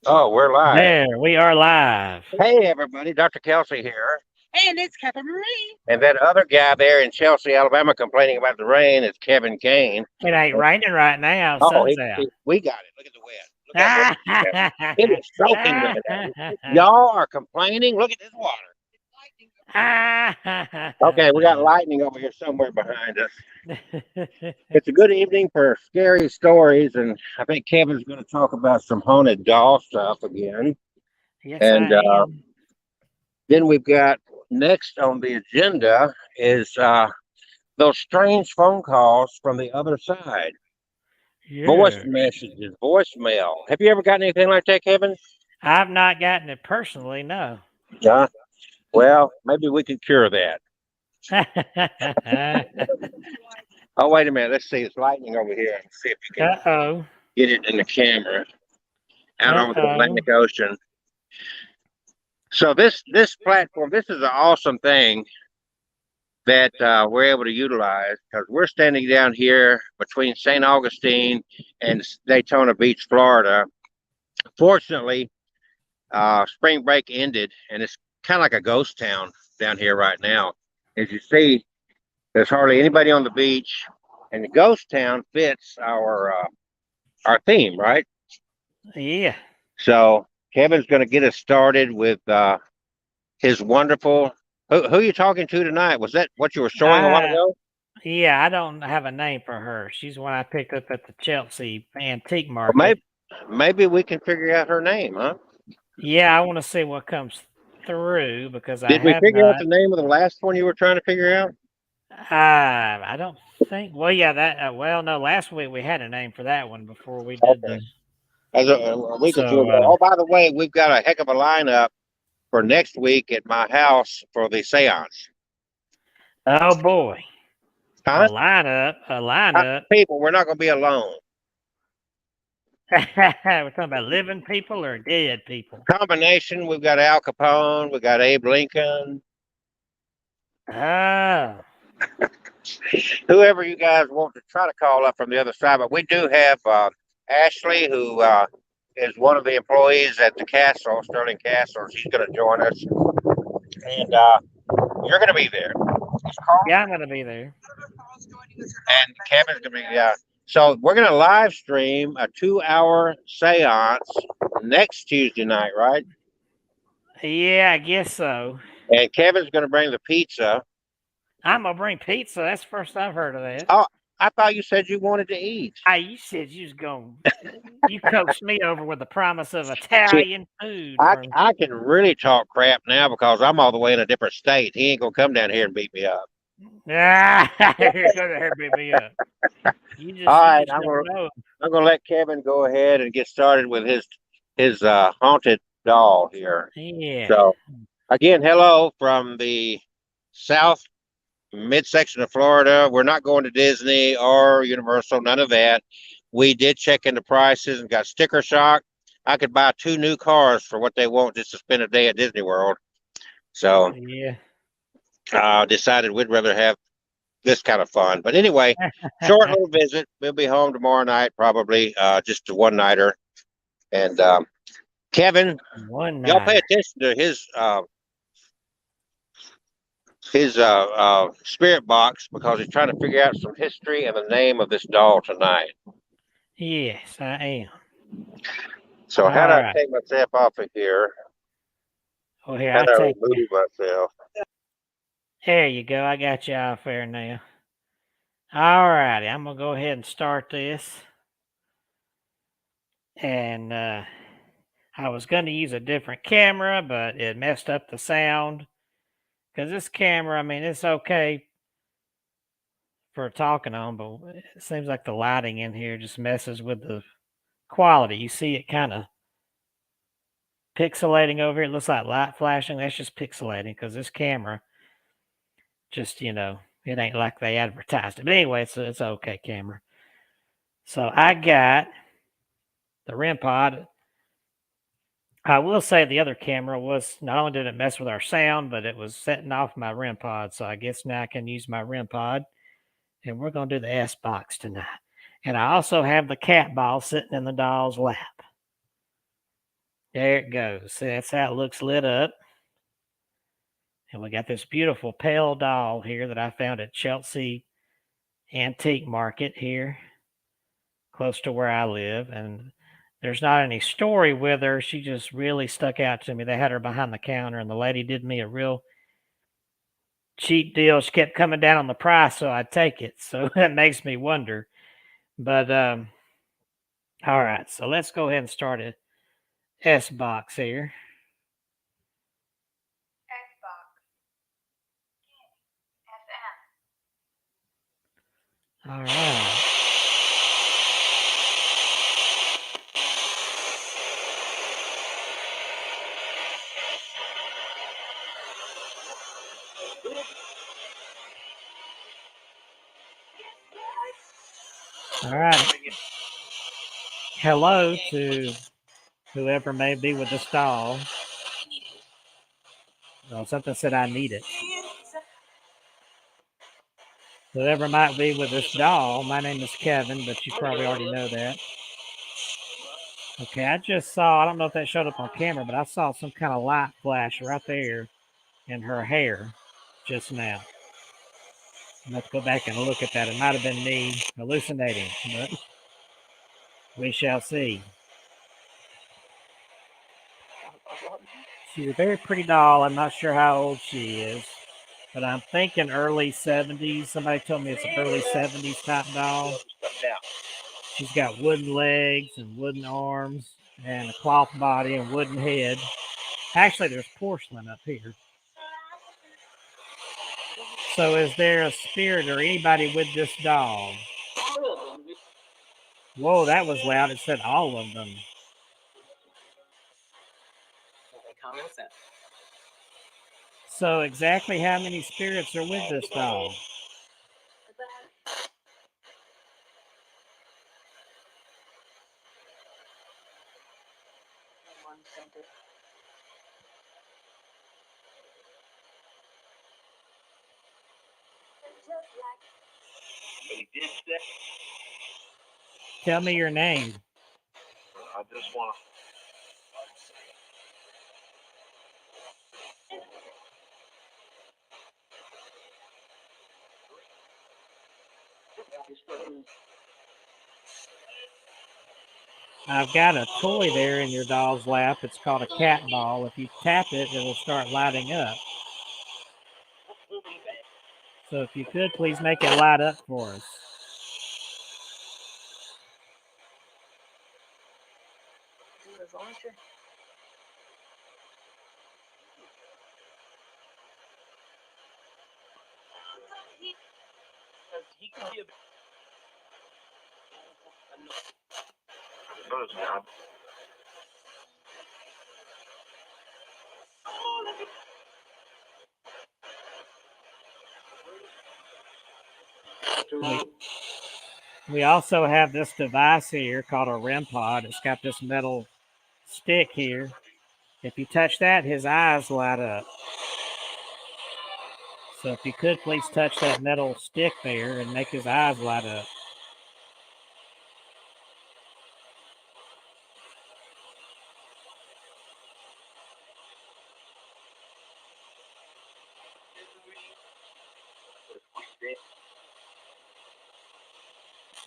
Oh, we're live. There, we are live. Hey, everybody. Dr. Kelsey here. And it's Catherine Marie. And that other guy there in Chelsea, Alabama, complaining about the rain is Kevin Kane. It ain't raining right now. Oh, Sun's out. we got it. Look at the wet. Look how wet it is. It is soaking wet. Y'all are complaining. Look at this water. Okay, we got lightning over here somewhere behind us. It's a good evening for scary stories, and I think Kevin's going to talk about some haunted doll stuff again. Yes, And I am. then we've got next on the agenda is those strange phone calls from the other side. Voice Yeah. messages, voicemail. Have you ever gotten anything like that, Kevin? I've not gotten it personally, no. Yeah. Well, maybe we can cure that. Oh, wait a minute. Let's see. It's lightning over here. Let's see if you can Uh-oh. get it in the camera out over the Uh-oh. Atlantic Ocean. So this platform, this is an awesome thing that we're able to utilize because we're standing down here between St. Augustine and Daytona Beach, Florida. Fortunately, spring break ended, and it's kind of like a ghost town down here right now. As you see, there's hardly anybody on the beach, and the ghost town fits our theme, right? Yeah. So Kevin's going to get us started with his wonderful. Who are you talking to tonight? Was that what you were showing a while I, ago? yeah, I don't have a name for her. She's one I picked up at the Chelsea antique Well, market. maybe we can figure out her name, huh? Yeah, I want to see what comes through because I Did we have figure out not. the name of the last one you were trying to figure out? I don't think. Well, yeah, that. Well, no, last week we had a name for that one before we did Okay. the. As a week or two So, ago. Oh, by the way, we've got a heck of a lineup for next week at my house for the seance. oh boy, Huh? a lineup. People, we're not going to be alone. We're talking about living people or dead people. Combination, we've got Al Capone, we've got Abe Lincoln, Oh, whoever you guys want to try to call up from the other side. But we do have Ashley, who is one of the employees at the castle, Sterling Castle. She's going to join us. And you're going to be there. yeah, I'm gonna be there. And Kevin's going to be, yeah. So we're going to live stream a 2-hour seance next Tuesday night, right? Yeah, I guess so. And Kevin's going to bring the pizza. I'm gonna bring pizza. That's the first I've heard of that. Oh, I thought you said you wanted to eat. Hey, you said you was going. You coaxed me over with the promise of See, Italian food. I can really talk crap now because I'm all the way in a different state. He ain't going to come down here and beat me up. Ah, you're gonna beat me up. All You right, just don't know. I'm gonna let Kevin go ahead and get started with his haunted doll here. Yeah. So again, hello from the south midsection of Florida. We're not going to Disney or Universal, none of that. We did check into prices and got sticker shock. I could buy 2 new cars for what they want just to spend a day at Disney World. So Yeah. decided we'd rather have this kind of fun. But anyway, short little visit. We'll be home tomorrow night, probably just a one nighter. And Kevin, One y'all pay night. attention to his spirit box because he's trying to figure out some history and the name of this doll tonight. Yes, I am. So All how do I right. take myself off of here? Well, here How I do I take you. remove myself? There you go. I got you off there now. All righty. I'm gonna go ahead and start this. And I was gonna use a different camera, but it messed up the sound. Because this camera, I mean, it's okay for talking on, but it seems like the lighting in here just messes with the quality. You see it kind of pixelating over here. It looks like light flashing. That's just pixelating because this camera just, it ain't like they advertised it. But anyway, it's an okay camera. So I got the REM pod. I will say the other camera was not only did it mess with our sound, but it was setting off my REM pod. So I guess now I can use my REM pod. And we're going to do the S box tonight. And I also have the cat ball sitting in the doll's lap. There it goes. See, that's how it looks lit up. And we got this beautiful pale doll here that I found at Chelsea Antique Market here, close to where I live. And there's not any story with her. She just really stuck out to me. They had her behind the counter, and the lady did me a real cheap deal. She kept coming down on the price, so I'd take it. So that makes me wonder. But all right, so let's go ahead and start a S box here. All right. All right. Hello to whoever may be with this doll. Well, something said I need it. Whoever might be with this doll, my name is Kevin, but you probably already know that. Okay, I just saw, I don't know if that showed up on camera, but I saw some kind of light flash right there in her hair just now. Let's go back and look at that. It might have been me hallucinating, but we shall see. She's a very pretty doll. I'm not sure how old she is, but I'm thinking early 70s. Somebody told me it's an early 70s type doll. She's got wooden legs and wooden arms and a cloth body and wooden head. Actually, there's porcelain up here. So is there a spirit or anybody with this doll? Whoa, that was loud. It said all of them. So exactly how many spirits are with this doll? Tell me your name. I just want I've got a toy there in your doll's lap. It's called a cat ball. If you tap it, it'll start lighting up. So if you could, please make it light up for us. We also have this device here called a REM pod. It's got this metal stick here. If you touch that, his eyes light up. So if you could, please touch that metal stick there and make his eyes light up.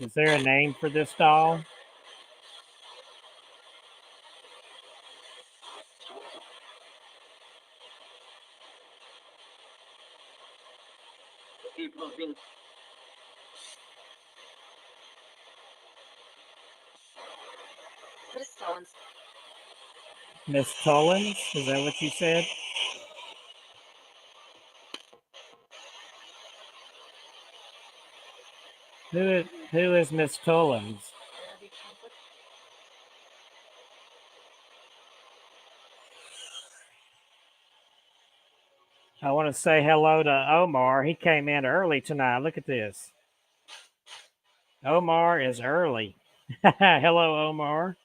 Is there a name for this doll? Miss Tullins? Is that what you said? Who is Miss Tullins? I want to say hello to Omar. He came in early tonight. Look at this. Omar is early. Hello, Omar.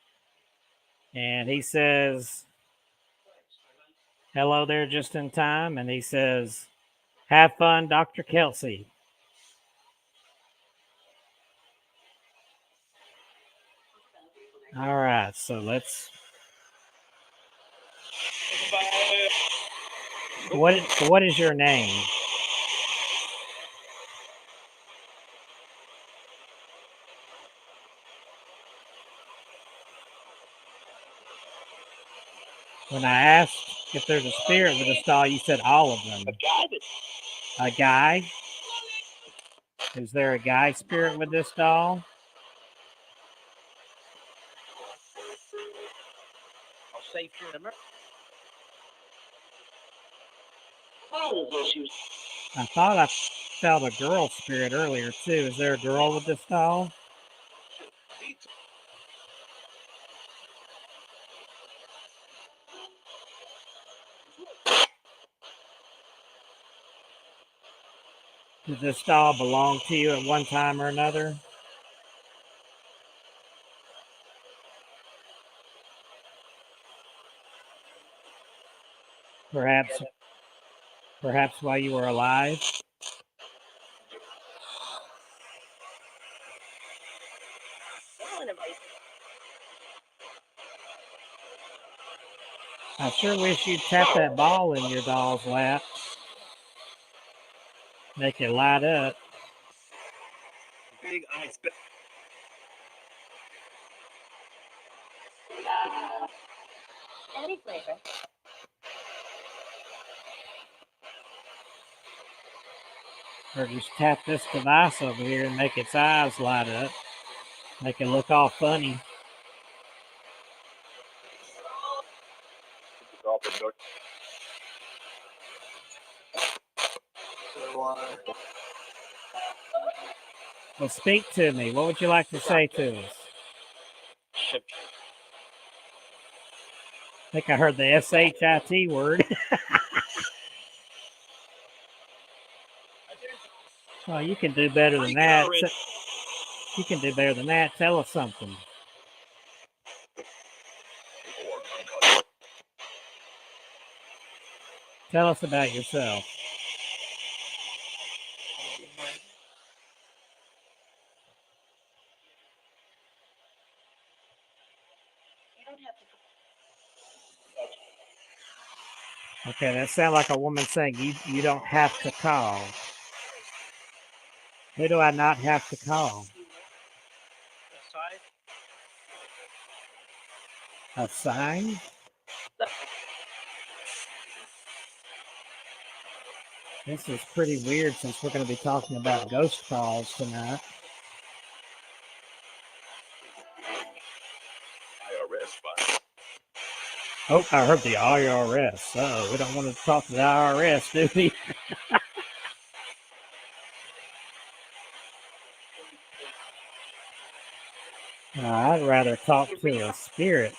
And he says, hello there just in time. And he says, have fun, Dr. Kelsey. All right, so let's What is your name? When I asked if there's a spirit with this doll, you said all of them. A guy? Is there a guy spirit with this doll? I'll say for them. I thought I felt a girl spirit earlier too. Is there a girl with this doll? Did this doll belong to you at one time or another? Perhaps while you were alive? I sure wish you'd tap that ball in your doll's lap. Make it light up. Big eyes. Any flavor. Or just tap this device over here and make its eyes light up. Make it look all funny. Well, speak to me. What would you like to say to us? I think I heard the SHIT word. Well, you can do better than that. You can do better than that. Tell us something. Tell us about yourself. Okay, that sounds like a woman saying you don't have to call. Who do I not have to call? A sign? This is pretty weird since we're going to be talking about ghost calls tonight. Oh, I heard the IRS. Oh, we don't want to talk to the IRS, do we? I'd rather talk to a spirit.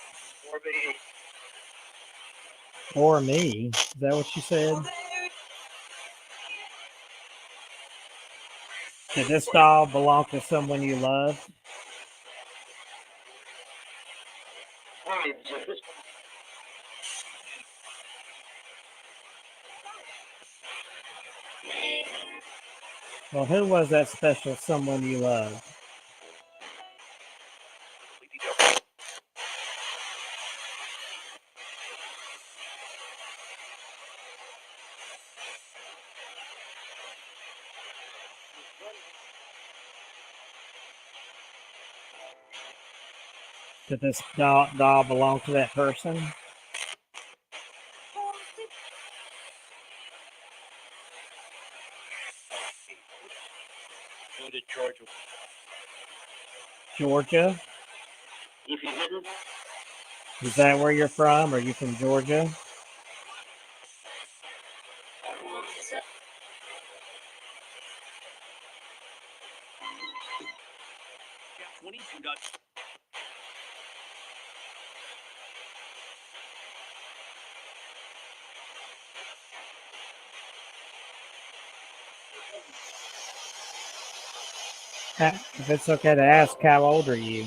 Or me. Is that what you said? Did this doll belong to someone you love? Well, who was that special someone you loved? Did this doll belong to that person? Go to Georgia. Georgia? If you didn't, Is that where you're from? Are you from Georgia? If it's okay to ask, how old are you?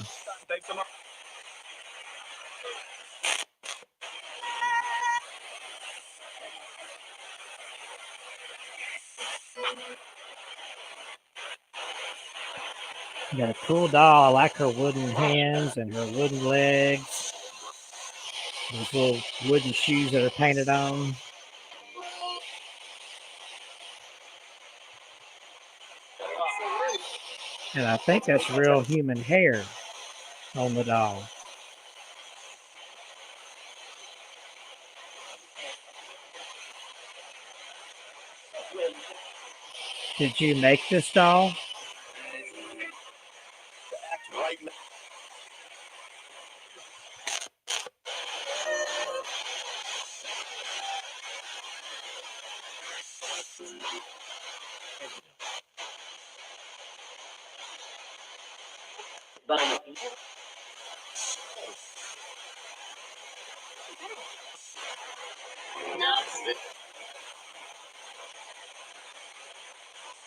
You got a cool doll. I like her wooden hands and her wooden legs. Those little wooden shoes that are painted on. And I think that's real human hair on the doll. Did you make this doll? Act right now.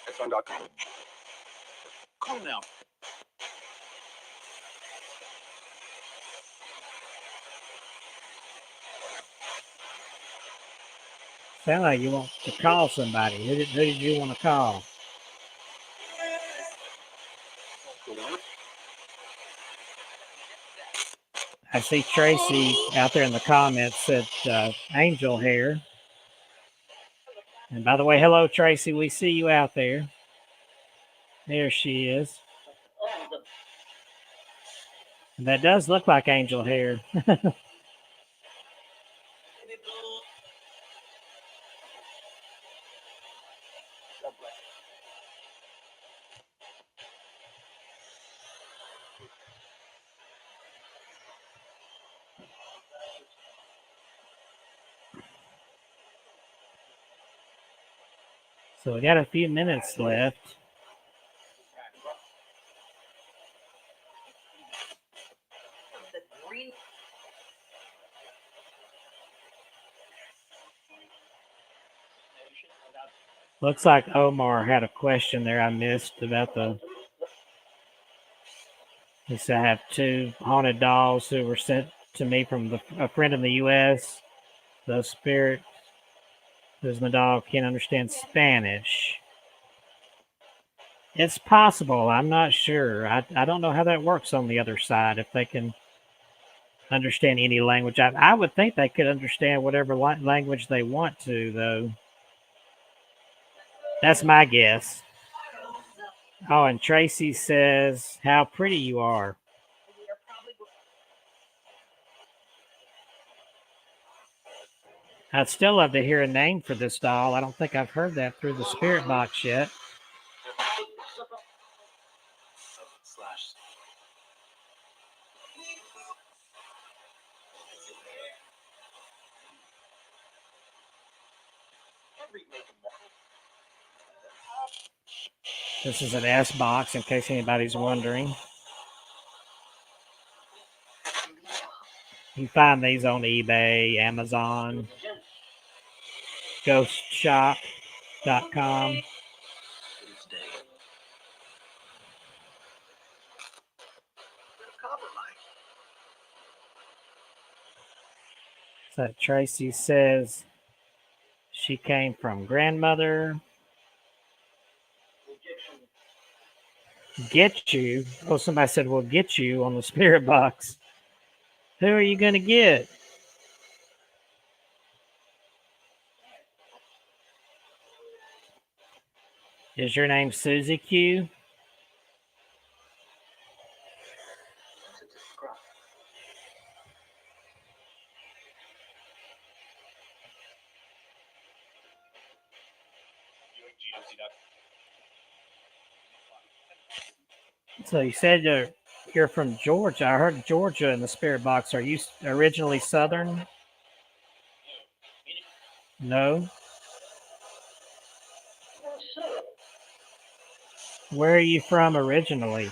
That's on .com. Calm now. Sound like you want to call somebody. Who did you want to call? I see Tracy out there in the comments said angel hair. And by the way, hello, Tracy. We see you out there. There she is. And that does look like angel hair. So we got a few minutes left. Looks like Omar had a question there I missed about the. He said I have two haunted dolls who were sent to me from a friend in the U.S. The spirit, who's my dog, can't understand Spanish. It's possible. I'm not sure. I don't know how that works on the other side. If they can understand any language, I would think they could understand whatever language they want to, though. That's my guess. Oh, and Tracy says, "How pretty you are." I'd still love to hear a name for this doll. I don't think I've heard that through the spirit box yet. Slash. This is an S box, in case anybody's wondering. You can find these on eBay, Amazon, ghostshop.com. So Tracy says she came from grandmother. Get you. Oh, somebody said, "We'll get you" on the spirit box. Who are you going to get? Is your name Susie Q? So you said you're from Georgia. I heard Georgia in the spirit box. Are you originally Southern? No. Where are you from originally?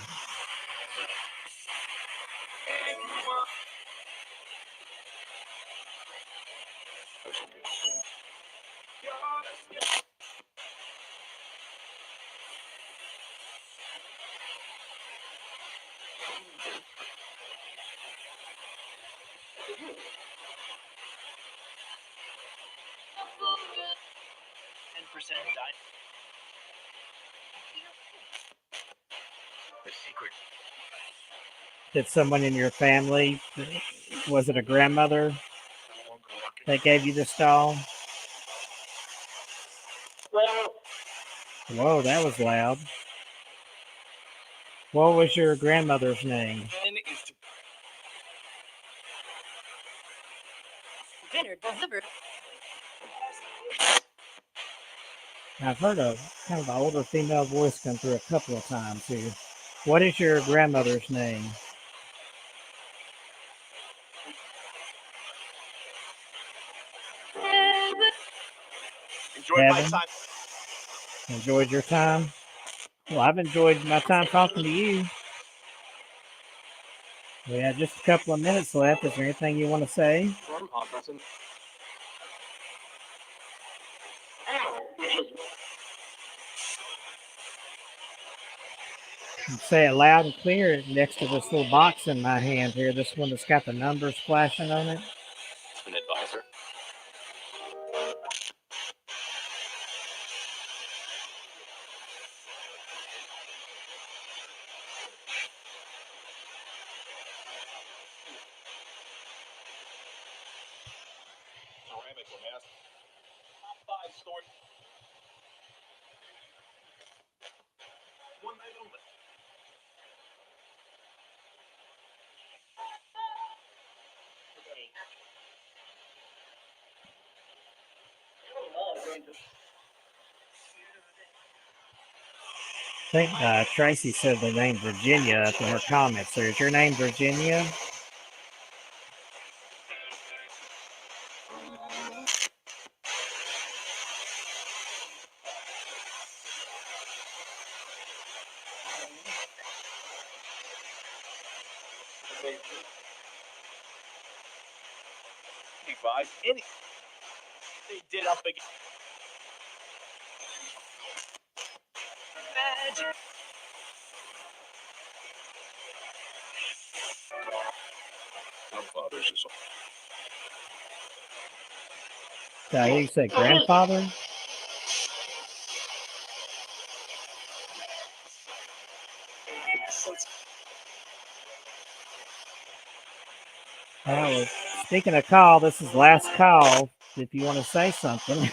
The secret. Did someone in your family, was it a grandmother that gave you this doll? Whoa, that was loud. What was your grandmother's name? Then is to Dinner delivered. I've heard a kind of an older female voice come through a couple of times here. What is your grandmother's name? enjoy my Kevin? time. Enjoyed your time? Well, I've enjoyed my time talking to you. We have just a couple of minutes left. Is there anything you want to say? Warm hot person. You say it loud and clear next to this little box in my hand here. This one that's got the numbers flashing on it. An advisor. Ceramic or mask. Top 5 story. One night only. I think Tracy said the name Virginia up in her comments. So is your name Virginia? Advise any. They did up again. Magic. Grandfather's is Did I hear you say grandfather? Well, speaking of call, this is last call. If you want to say something,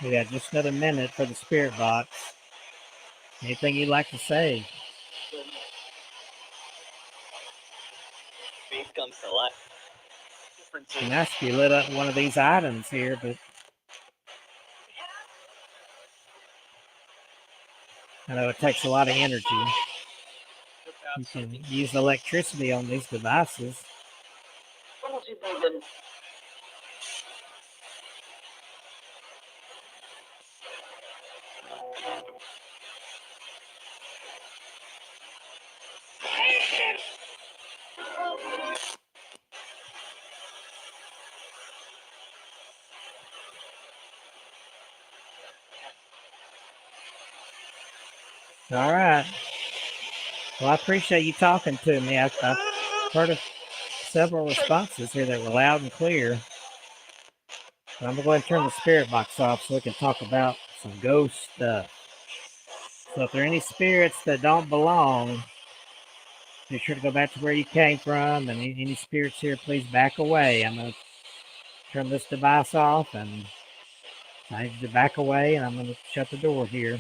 we got just another minute for the spirit box. Anything you'd like to say? faith comes to life. Differences. It'd be nice if you lit up one of these items here, but I know it takes a lot of energy. You can use electricity on these devices. All right. Well, I appreciate you talking to me. I've heard of several responses here that were loud and clear. But I'm going to go ahead and turn the spirit box off so we can talk about some ghost stuff. So if there are any spirits that don't belong, be sure to go back to where you came from. And any spirits here, please back away. I'm going to turn this device off and I need you to back away. And I'm going to shut the door here.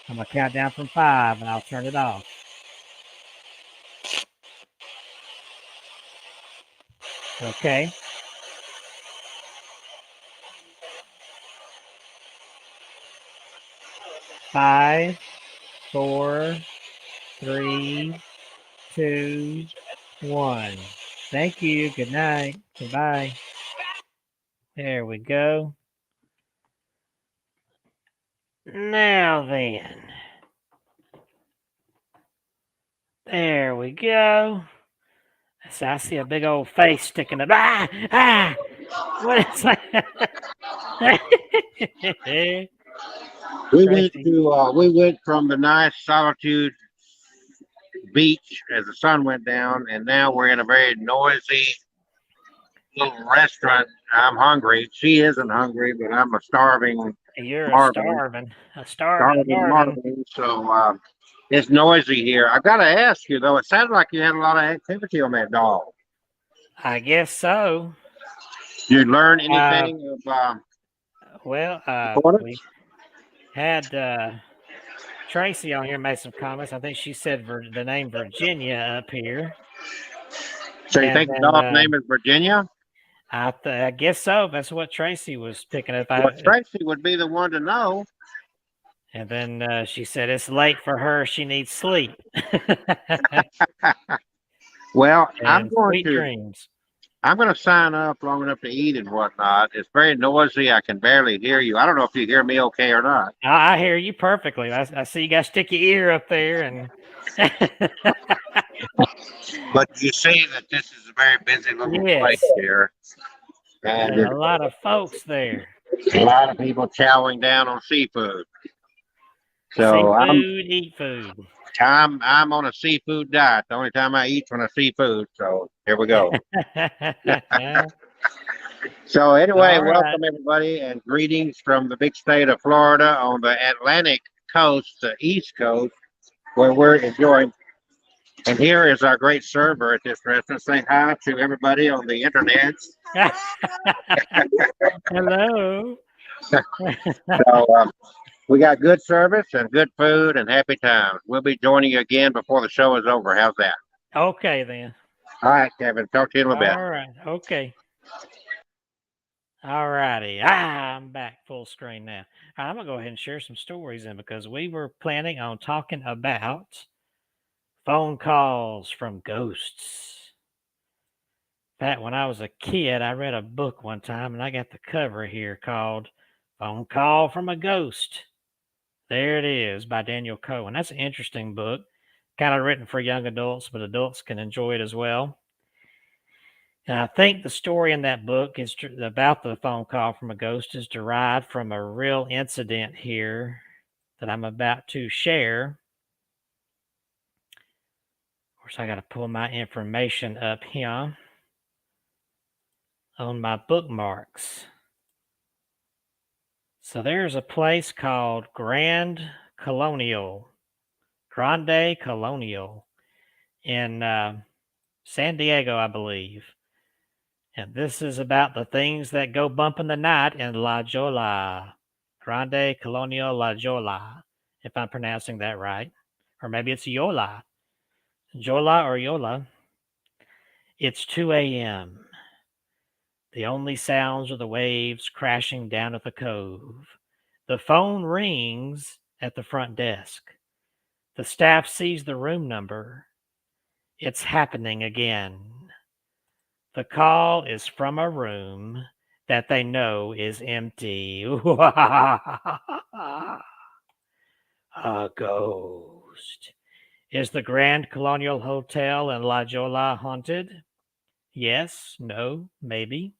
I'm going to count down from 5 and I'll turn it off. Okay. 5, 4, 3, 2, 1. Thank you. Good night. Goodbye. There we go. Now then. There we go. So I see a big old face sticking up. Ah! What is that? We went from the nice Solitude beach as the sun went down, and now we're in a very noisy little restaurant. I'm hungry. She isn't hungry, but I'm a starving You're Marvin. a starving Marvin. Marvin. So it's noisy here. I gotta ask you though. It sounded like you had a lot of activity on that dog. I guess so. Did you learn anything Well, of we had Tracy on here made some comments. I think she said the name Virginia up here. So you And think the then, dog's name is Virginia? I guess so. That's what Tracy was picking up. Well, Tracy would be the one to know. And then she said it's late for her. She needs sleep. Well, And sweet dreams. I'm going to sign up long enough to eat and whatnot. It's very noisy. I can barely hear you. I don't know if you hear me okay or not. I hear you perfectly. I see you got to stick your ear up there, and But you see that this is a very busy little Yes. place here. And there's a lot of folks there. a lot of people chowing down on seafood. So Seafood, eat food. I'm on a seafood diet. The only time I eat when I see food. So here we go. So anyway, All right. welcome everybody and greetings from the big state of Florida on the Atlantic coast, the East Coast, where we're enjoying. And here is our great server at this restaurant. Say hi to everybody on the internet. Hello. So we got good service and good food and happy times. We'll be joining you again before the show is over. How's that? Okay, then. All right, Kevin. Talk to you in a little bit. All right. Okay. All righty. I'm back full screen now. I'm going to go ahead and share some stories then, because we were planning on talking about phone calls from ghosts. In fact, when I was a kid, I read a book one time, and I got the cover here called Phone Call from a Ghost. There it is, by Daniel Cohen. That's an interesting book, kind of written for young adults, but adults can enjoy it as well. And I think the story in that book is about the phone call from a ghost is derived from a real incident here that I'm about to share. Of course, I got to pull my information up here on my bookmarks. So there's a place called Grande Colonial in San Diego, I believe. And this is about the things that go bump in the night in La Jolla. Grande Colonial La Jolla, if I'm pronouncing that right. Or maybe it's Yola. Jola or Yola. It's 2 a.m. The only sounds are the waves crashing down at the cove. The phone rings at the front desk. The staff sees the room number. It's happening again. The call is from a room that they know is empty. A ghost. Is the Grand Colonial Hotel in La Jolla haunted? Yes, no, maybe.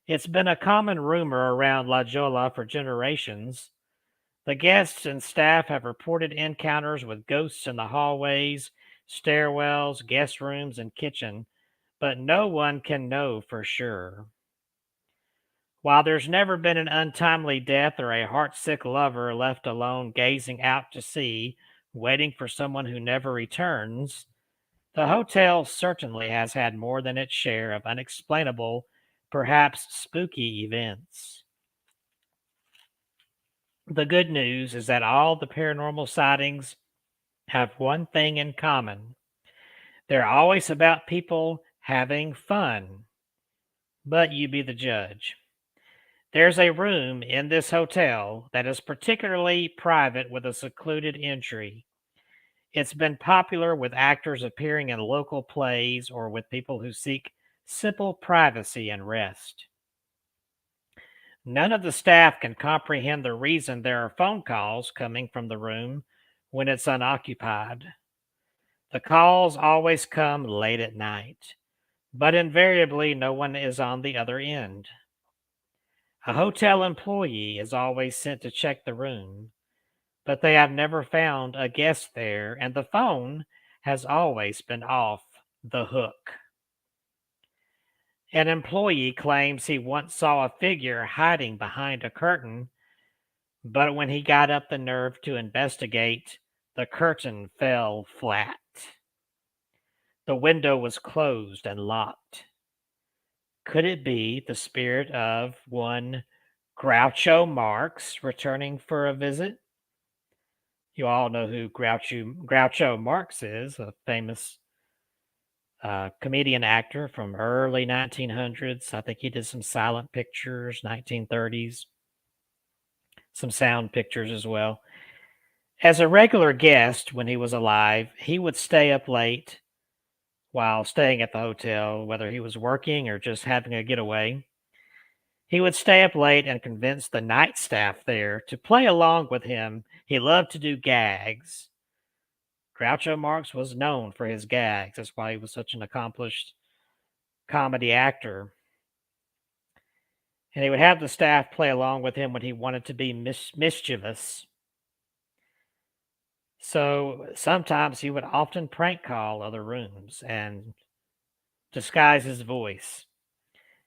It's been a common rumor around La Jolla for generations. The guests and staff have reported encounters with ghosts in the hallways, stairwells, guest rooms, and kitchen, but no one can know for sure. While there's never been an untimely death or a heartsick lover left alone gazing out to sea, waiting for someone who never returns, the hotel certainly has had more than its share of unexplainable, perhaps spooky events. The good news is that all the paranormal sightings have one thing in common. They're always about people having fun. But you be the judge. There's a room in this hotel that is particularly private with a secluded entry. It's been popular with actors appearing in local plays or with people who seek simple privacy and rest. None of the staff can comprehend the reason there are phone calls coming from the room when it's unoccupied. The calls always come late at night, but invariably no one is on the other end. A hotel employee is always sent to check the room, but they have never found a guest there, and the phone has always been off the hook. An employee claims he once saw a figure hiding behind a curtain, but when he got up the nerve to investigate, the curtain fell flat. The window was closed and locked. Could it be the spirit of one Groucho Marx returning for a visit? You all know who Groucho Marx is, a famous comedian actor from early 1900s. I think he did some silent pictures, 1930s, some sound pictures as well. As a regular guest when he was alive, he would stay up late while staying at the hotel, whether he was working or just having a getaway. He would stay up late and convince the night staff there to play along with him. He loved to do gags. Groucho Marx was known for his gags. That's why he was such an accomplished comedy actor. And he would have the staff play along with him when he wanted to be mischievous. So sometimes he would often prank call other rooms and disguise his voice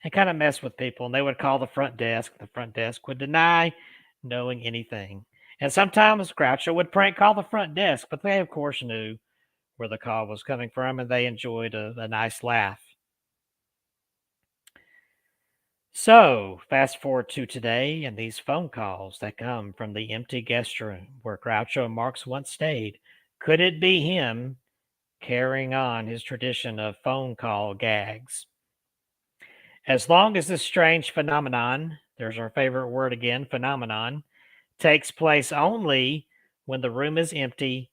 and kind of mess with people. And they would call the front desk. The front desk would deny knowing anything. And sometimes Groucho would prank call the front desk, but they, of course, knew where the call was coming from and they enjoyed a nice laugh. So, fast forward to today and these phone calls that come from the empty guest room where Groucho Marx once stayed. Could it be him carrying on his tradition of phone call gags? As long as this strange phenomenon, there's our favorite word again, phenomenon, takes place only when the room is empty,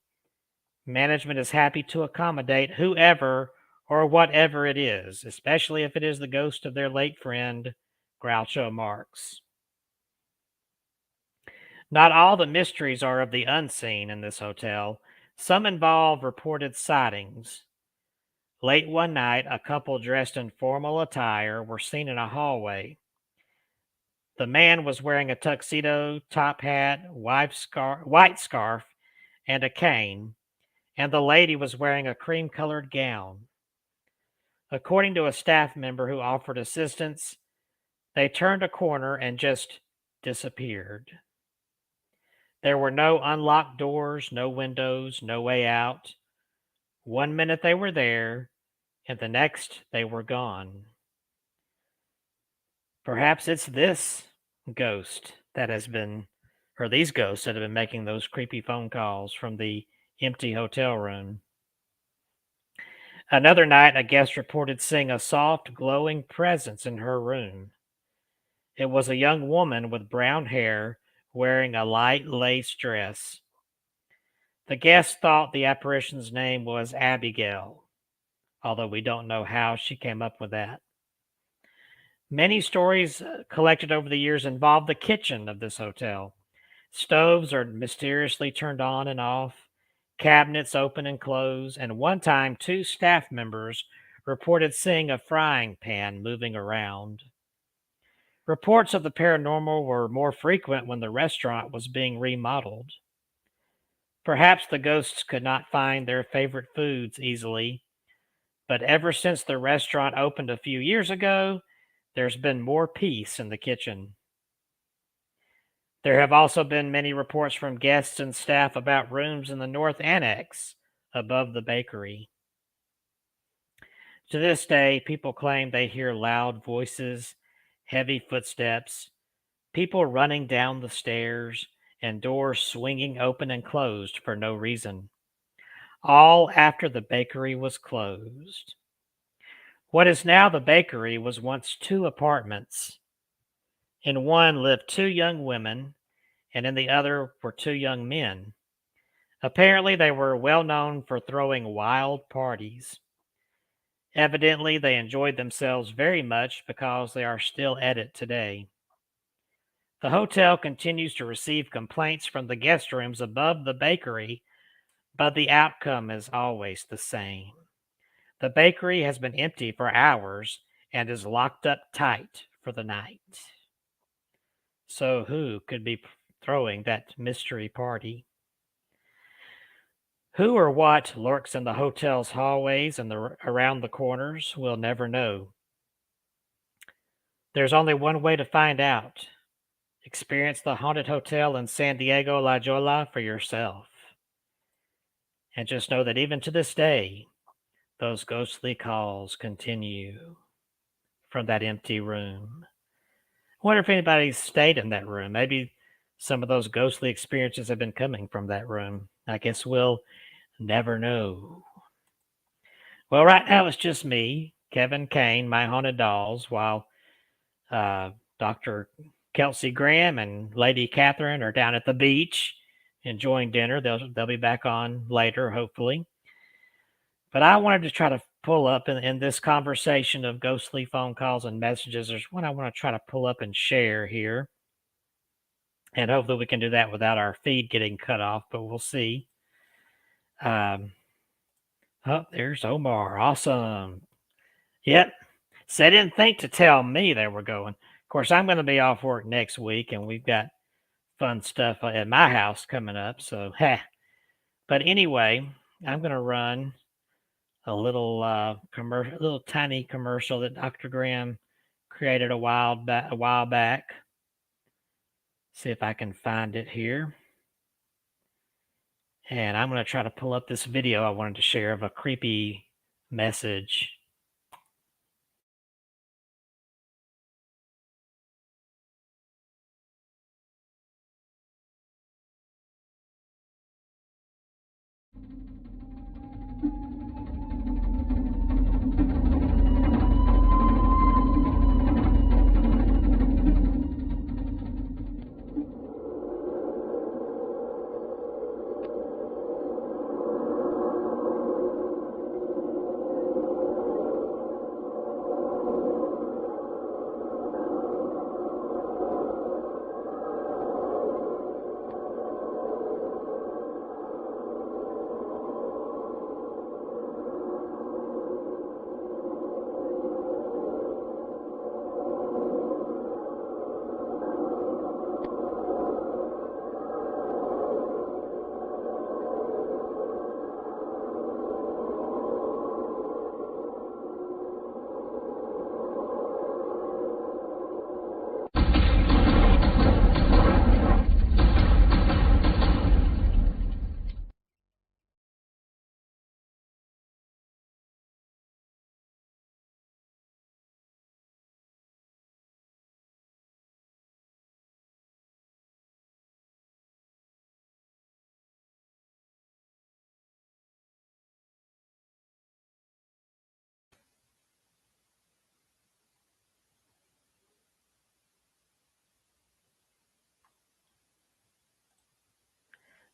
management is happy to accommodate whoever or whatever it is, especially if it is the ghost of their late friend, Groucho Marx. Not all the mysteries are of the unseen in this hotel. Some involve reported sightings. Late one night, a couple dressed in formal attire were seen in a hallway. The man was wearing a tuxedo, top hat, white scarf, and a cane, and the lady was wearing a cream-colored gown. According to a staff member who offered assistance, they turned a corner and just disappeared. There were no unlocked doors, no windows, no way out. 1 minute they were there, and the next they were gone. Perhaps it's this ghost that has been, or these ghosts that have been making those creepy phone calls from the empty hotel room. Another night, a guest reported seeing a soft, glowing presence in her room. It was a young woman with brown hair wearing a light lace dress. The guest thought the apparition's name was Abigail, although we don't know how she came up with that. Many stories collected over the years involve the kitchen of this hotel. Stoves are mysteriously turned on and off, cabinets open and close, and one time 2 staff members reported seeing a frying pan moving around. Reports of the paranormal were more frequent when the restaurant was being remodeled. Perhaps the ghosts could not find their favorite foods easily, but ever since the restaurant opened a few years ago, there's been more peace in the kitchen. There have also been many reports from guests and staff about rooms in the North Annex above the bakery. To this day, people claim they hear loud voices, heavy footsteps, people running down the stairs, and doors swinging open and closed for no reason, all after the bakery was closed. What is now the bakery was once 2 apartments. In one lived 2 young women, and in the other were 2 young men. Apparently, they were well known for throwing wild parties. Evidently, they enjoyed themselves very much because they are still at it today. The hotel continues to receive complaints from the guest rooms above the bakery, but the outcome is always the same. The bakery has been empty for hours and is locked up tight for the night. So who could be throwing that mystery party? Who or what lurks in the hotel's hallways and around the corners, we'll never know. There's only one way to find out. Experience the haunted hotel in San Diego La Jolla for yourself. And just know that even to this day, those ghostly calls continue from that empty room. I wonder if anybody's stayed in that room. Maybe some of those ghostly experiences have been coming from that room. I guess we'll never know. Well, right now it's just me, Kevin Kane, my haunted dolls, while Dr. Kelsey Graham and Lady Catherine are down at the beach enjoying dinner. They'll be back on later, hopefully. But I wanted to try to pull up in this conversation of ghostly phone calls and messages. There's one I want to try to pull up and share here. And hopefully we can do that without our feed getting cut off, but we'll see. Oh, there's Omar. Awesome. Yep. So they didn't think to tell me they were going. Of course, I'm going to be off work next week, and we've got fun stuff at my house coming up. So, but anyway, I'm going to run a little commercial, a little tiny commercial that Dr. Graham created a while back. See if I can find it here. And I'm going to try to pull up this video I wanted to share of a creepy message.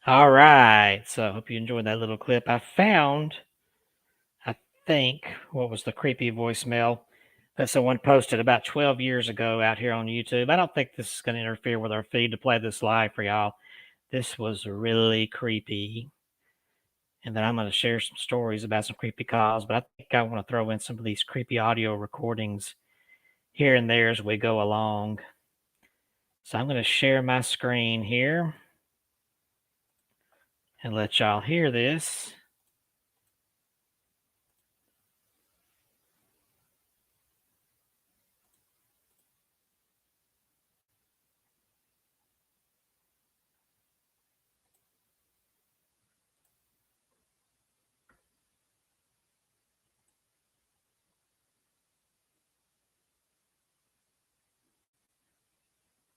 All right. So I hope you enjoyed that little clip. I think, what was the creepy voicemail that someone posted about 12 years ago out here on YouTube. I don't think this is going to interfere with our feed to play this live for y'all. This was really creepy. And then I'm going to share some stories about some creepy calls, but I think I want to throw in some of these creepy audio recordings here and there as we go along. So I'm going to share my screen here and let y'all hear this.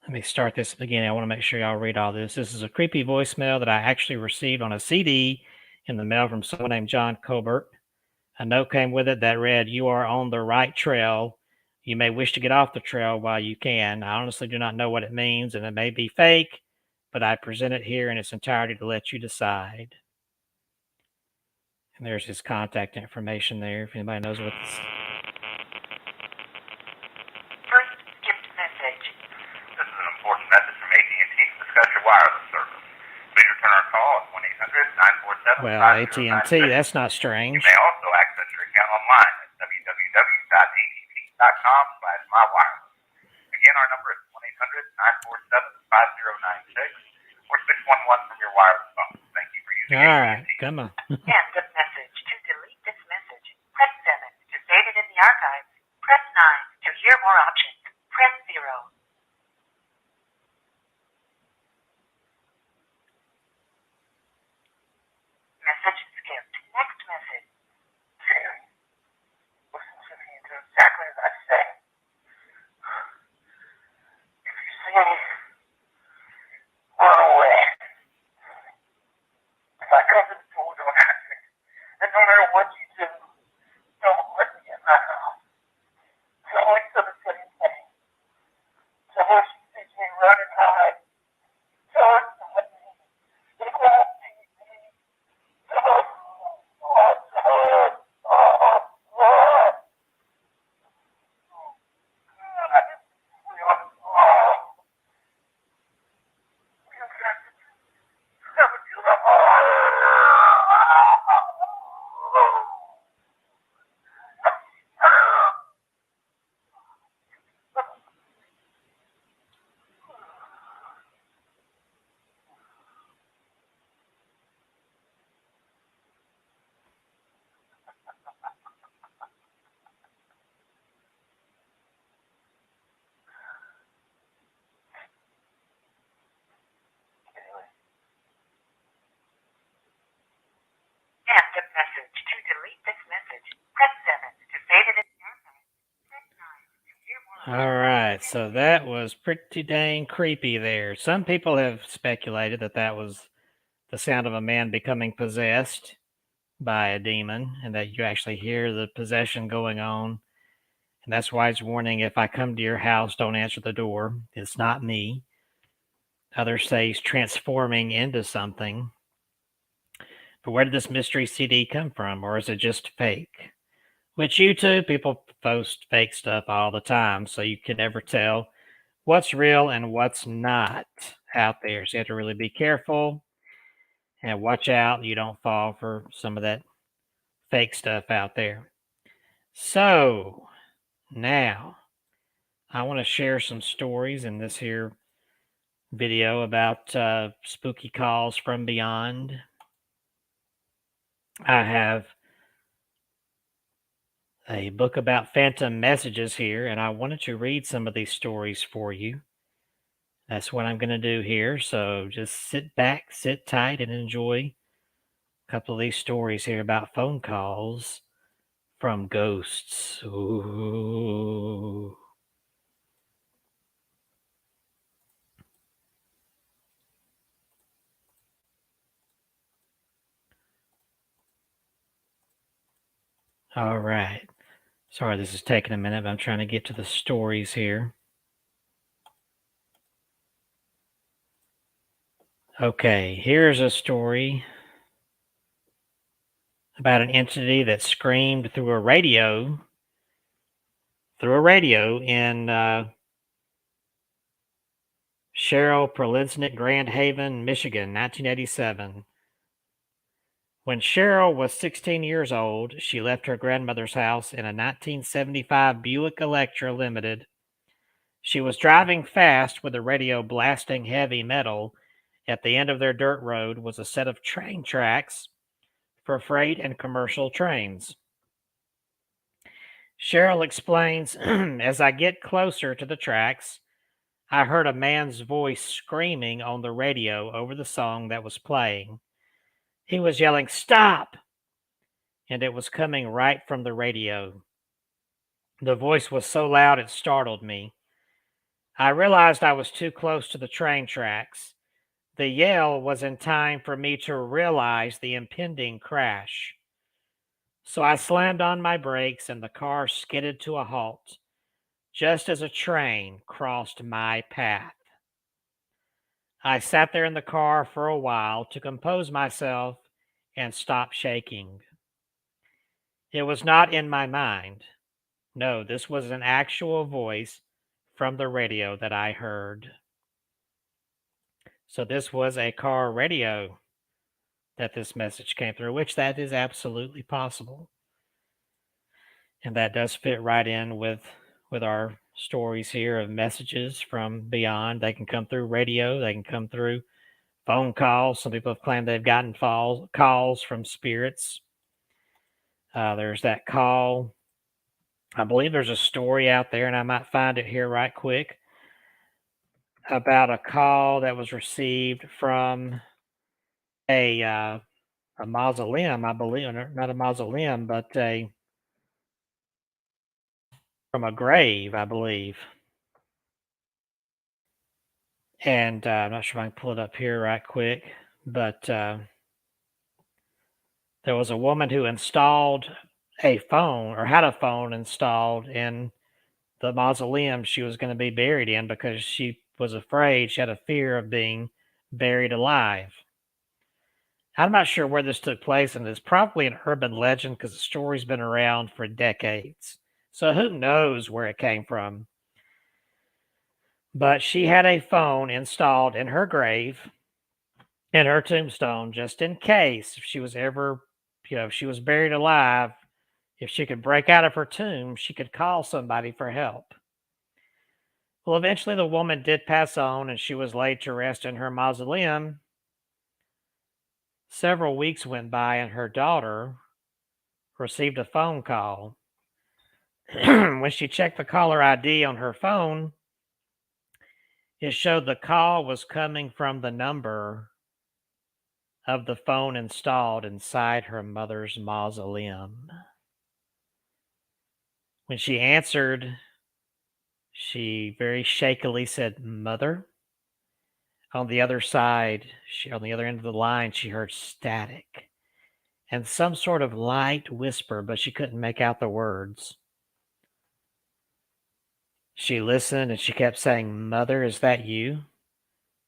Let me start this beginning. I want to make sure y'all read all this. This is a creepy voicemail that I actually received on a CD in the mail from someone named John Colbert. A note came with it that read, "You are on the right trail. You may wish to get off the trail while you can. I honestly do not know what it means, and it may be fake, but I present it here in its entirety to let you decide." And there's his contact information there if anybody knows what this is. First skipped message. This is an important message from AT&T to discuss your wireless service. Please return our call at 1-800-947-5096. Well, AT&T, that's not strange. You may also access your account online at www.att.com/mywireless. Again, our number is 1-800-947-5096 or 611 from your wireless phone. Thank you for using All right, AT&T. come on. End of message. To delete this message, press 7. To save it in the archives, press 9. To hear more options, press 0. Message skipped. Next message. Siri, listen to me and do exactly as I say. If you say All right, so that was pretty dang creepy there. Some people have speculated that that was the sound of a man becoming possessed by a demon and that you actually hear the possession going on. And that's why it's warning, if I come to your house, don't answer the door. It's not me. Others say he's transforming into something. But where did this mystery CD come from? Or is it just fake? Which YouTube people post fake stuff all the time, so you can never tell what's real and what's not out there. So you have to really be careful and watch out you don't fall for some of that fake stuff out there. So now I want to share some stories in this here video about spooky calls from beyond. I have a book about phantom messages here, and I wanted to read some of these stories for you. That's what I'm going to do here. So just sit back, sit tight, and enjoy a couple of these stories here about phone calls from ghosts. Ooh. All right. Sorry, this is taking a minute, but I'm trying to get to the stories here. Okay, here's a story about an entity that screamed through a radio in Cheryl Preliznik, Grand Haven, Michigan, 1987. When Cheryl was 16 years old, she left her grandmother's house in a 1975 Buick Electra Limited. She was driving fast with the radio blasting heavy metal. At the end of their dirt road was a set of train tracks for freight and commercial trains. Cheryl explains, as I get closer to the tracks, I heard a man's voice screaming on the radio over the song that was playing. He was yelling, "Stop!" And it was coming right from the radio. The voice was so loud it startled me. I realized I was too close to the train tracks. The yell was in time for me to realize the impending crash. So I slammed on my brakes and the car skidded to a halt, just as a train crossed my path. I sat there in the car for a while to compose myself and stop shaking. It was not in my mind. No, this was an actual voice from the radio that I heard. So this was a car radio that this message came through, which that is absolutely possible. And that does fit right in with our stories here of messages from beyond. They can come through radio, they can come through phone calls. Some people have claimed they've gotten calls from spirits. There's that call. I believe there's a story out there, and I might find it here right quick, about a call that was received from a mausoleum, I believe, or not a mausoleum, but from a grave, I believe. And I'm not sure if I can pull it up here right quick, but there was a woman who installed a phone, or had a phone installed in the mausoleum she was going to be buried in, because she was afraid, she had a fear of being buried alive. I'm not sure where this took place, and it's probably an urban legend because the story's been around for decades. So who knows where it came from? But she had a phone installed in her grave, in her tombstone, just in case if she was ever, if she was buried alive, if she could break out of her tomb, she could call somebody for help. Well, eventually the woman did pass on and she was laid to rest in her mausoleum. Several weeks went by and her daughter received a phone call. When she checked the caller ID on her phone, it showed the call was coming from the number of the phone installed inside her mother's mausoleum. When she answered, She very shakily said, "Mother." On the other side, on the other end of the line, she heard static and some sort of light whisper, but she couldn't make out the words. She listened and she kept saying, "Mother, is that you?"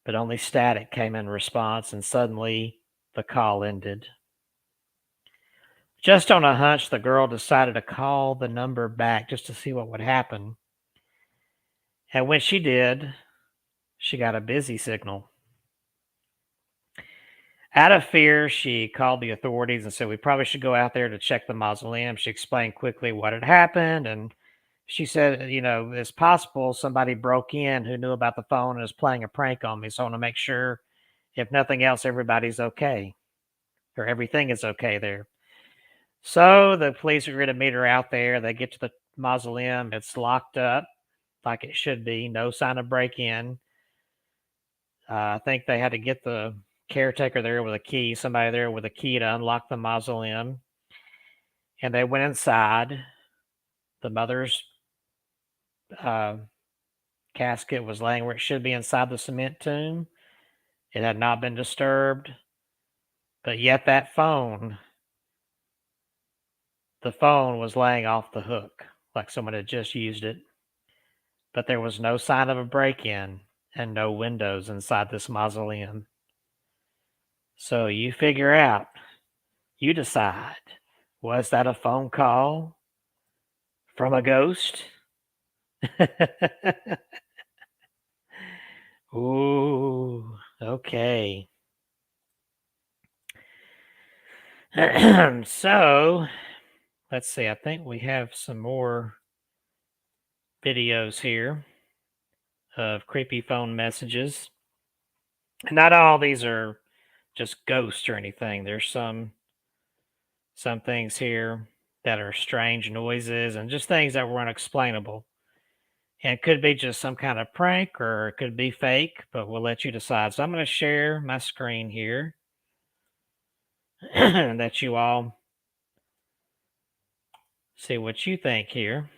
But only static came in response, and suddenly the call ended. Just on a hunch, the girl decided to call the number back just to see what would happen. And when she did, she got a busy signal. Out of fear, she called the authorities and said, "We probably should go out there to check the mausoleum." She explained quickly what had happened, and she said, "It's possible somebody broke in who knew about the phone and is playing a prank on me. So I want to make sure, if nothing else, everybody's okay, or everything is okay there." So the police agree to meet her out there. They get to the mausoleum. It's locked up like it should be. No sign of break-in. I think they had to get the caretaker there with a key, somebody there with a key to unlock the mausoleum. And they went inside. The mother's casket was laying where it should be inside the cement tomb. It had not been disturbed. But yet the phone was laying off the hook, like someone had just used it. But there was no sign of a break-in and no windows inside this mausoleum. So you figure out, you decide, was that a phone call from a ghost? Ooh, okay. So, let's see. I think we have some more videos here of creepy phone messages. Not all these are just ghosts or anything. There's some things here that are strange noises and just things that were unexplainable. And it could be just some kind of prank or it could be fake, but we'll let you decide. So I'm going to share my screen here that you all see what you think here.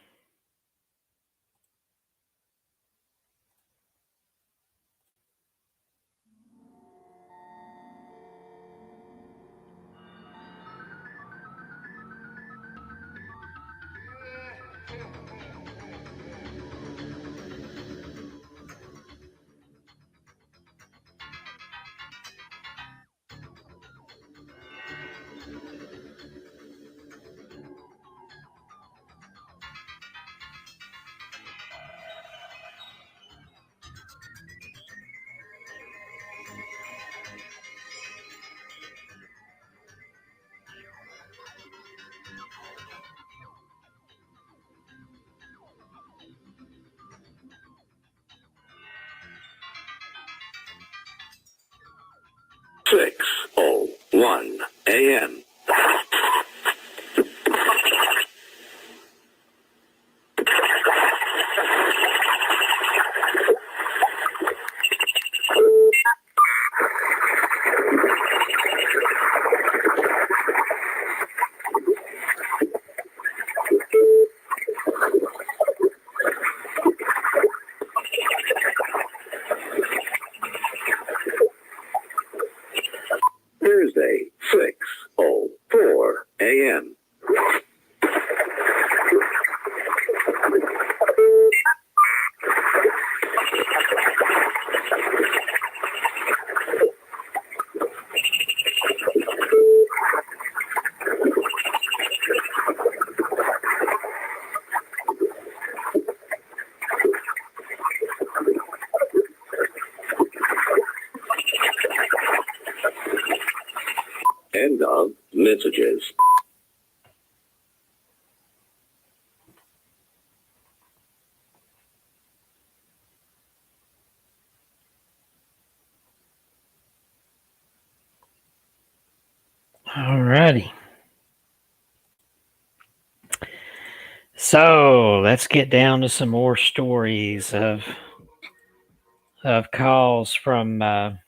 (6:01 a.m.) Thursday, 6:04 a.m. End of messages. Alrighty. So let's get down to some more stories of calls from and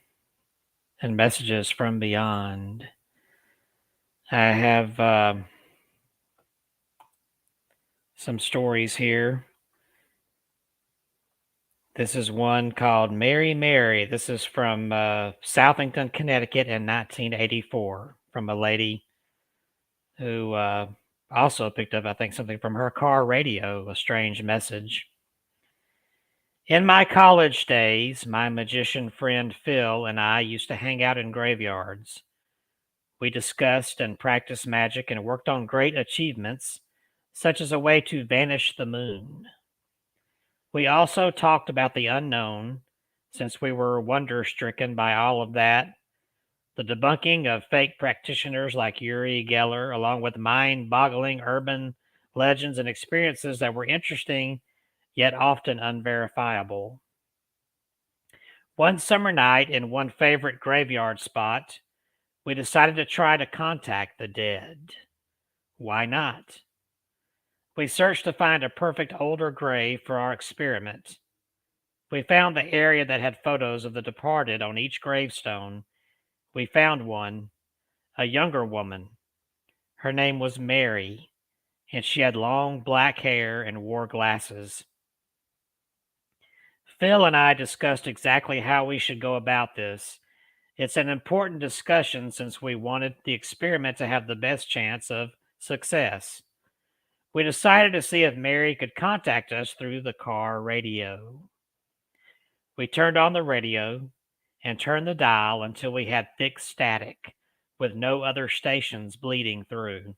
messages from beyond. I have some stories here This is one called Mary Mary. This is from Southington, Connecticut in 1984 from a lady who also picked up, I think, something from her car radio, a strange message. In my college days, my magician friend Phil and I used to hang out in graveyards. We discussed and practiced magic and worked on great achievements, such as a way to vanish the moon. We also talked about the unknown, since we were wonder stricken by all of that, the debunking of fake practitioners like Uri Geller, along with mind boggling urban legends and experiences that were interesting yet often unverifiable. One summer night in one favorite graveyard spot, we decided to try to contact the dead. Why not? We searched to find a perfect older grave for our experiment. We found the area that had photos of the departed on each gravestone. We found one, a younger woman. Her name was Mary, and she had long black hair and wore glasses. Phil and I discussed exactly how we should go about this. It's an important discussion since we wanted the experiment to have the best chance of success. We decided to see if Mary could contact us through the car radio. We turned on the radio and turned the dial until we had thick static with no other stations bleeding through.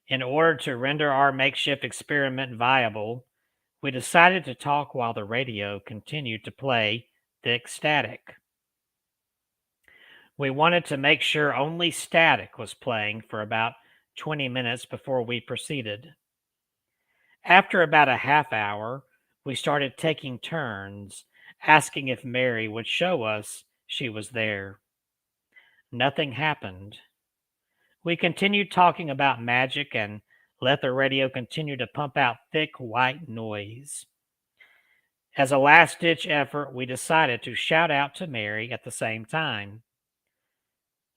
In order to render our makeshift experiment viable, we decided to talk while the radio continued to play thick static. We wanted to make sure only static was playing for about 20 minutes before we proceeded. After about a half hour, we started taking turns, asking if Mary would show us she was there. Nothing happened. We continued talking about magic and let the radio continue to pump out thick white noise. As a last-ditch effort, we decided to shout out to Mary at the same time.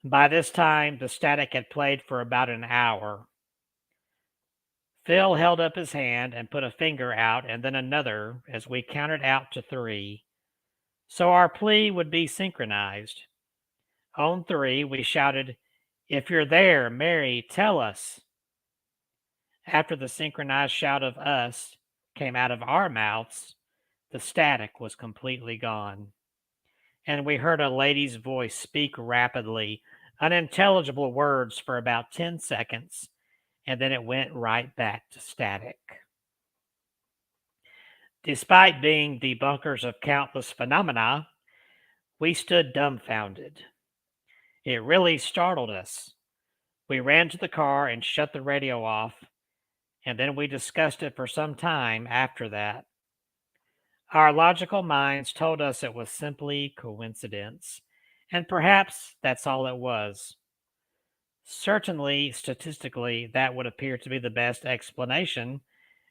By this time, the static had played for about an hour. Phil held up his hand and put a finger out and then another as we counted out to 3. So our plea would be synchronized. On 3, we shouted, "If you're there, Mary, tell us." After the synchronized shout of us came out of our mouths, the static was completely gone. And we heard a lady's voice speak rapidly, unintelligible words for about 10 seconds, and then it went right back to static. Despite being debunkers of countless phenomena, we stood dumbfounded. It really startled us. We ran to the car and shut the radio off, and then we discussed it for some time after that. Our logical minds told us it was simply coincidence, and perhaps that's all it was. Certainly, statistically, that would appear to be the best explanation,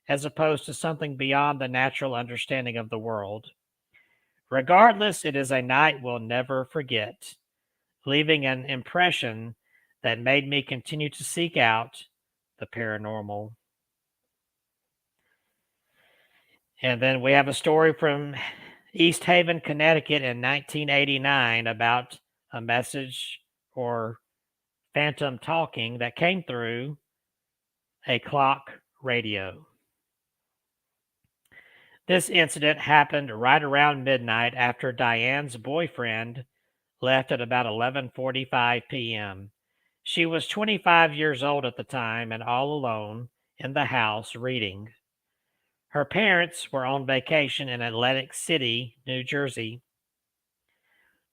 as opposed to something beyond the natural understanding of the world. Regardless, it is a night we'll never forget, leaving an impression that made me continue to seek out the paranormal. And then we have a story from East Haven, Connecticut in 1989 about a message or phantom talking that came through a clock radio. This incident happened right around midnight after Diane's boyfriend left at about 11:45 p.m. She was 25 years old at the time and all alone in the house reading. Her parents were on vacation in Atlantic City, New Jersey.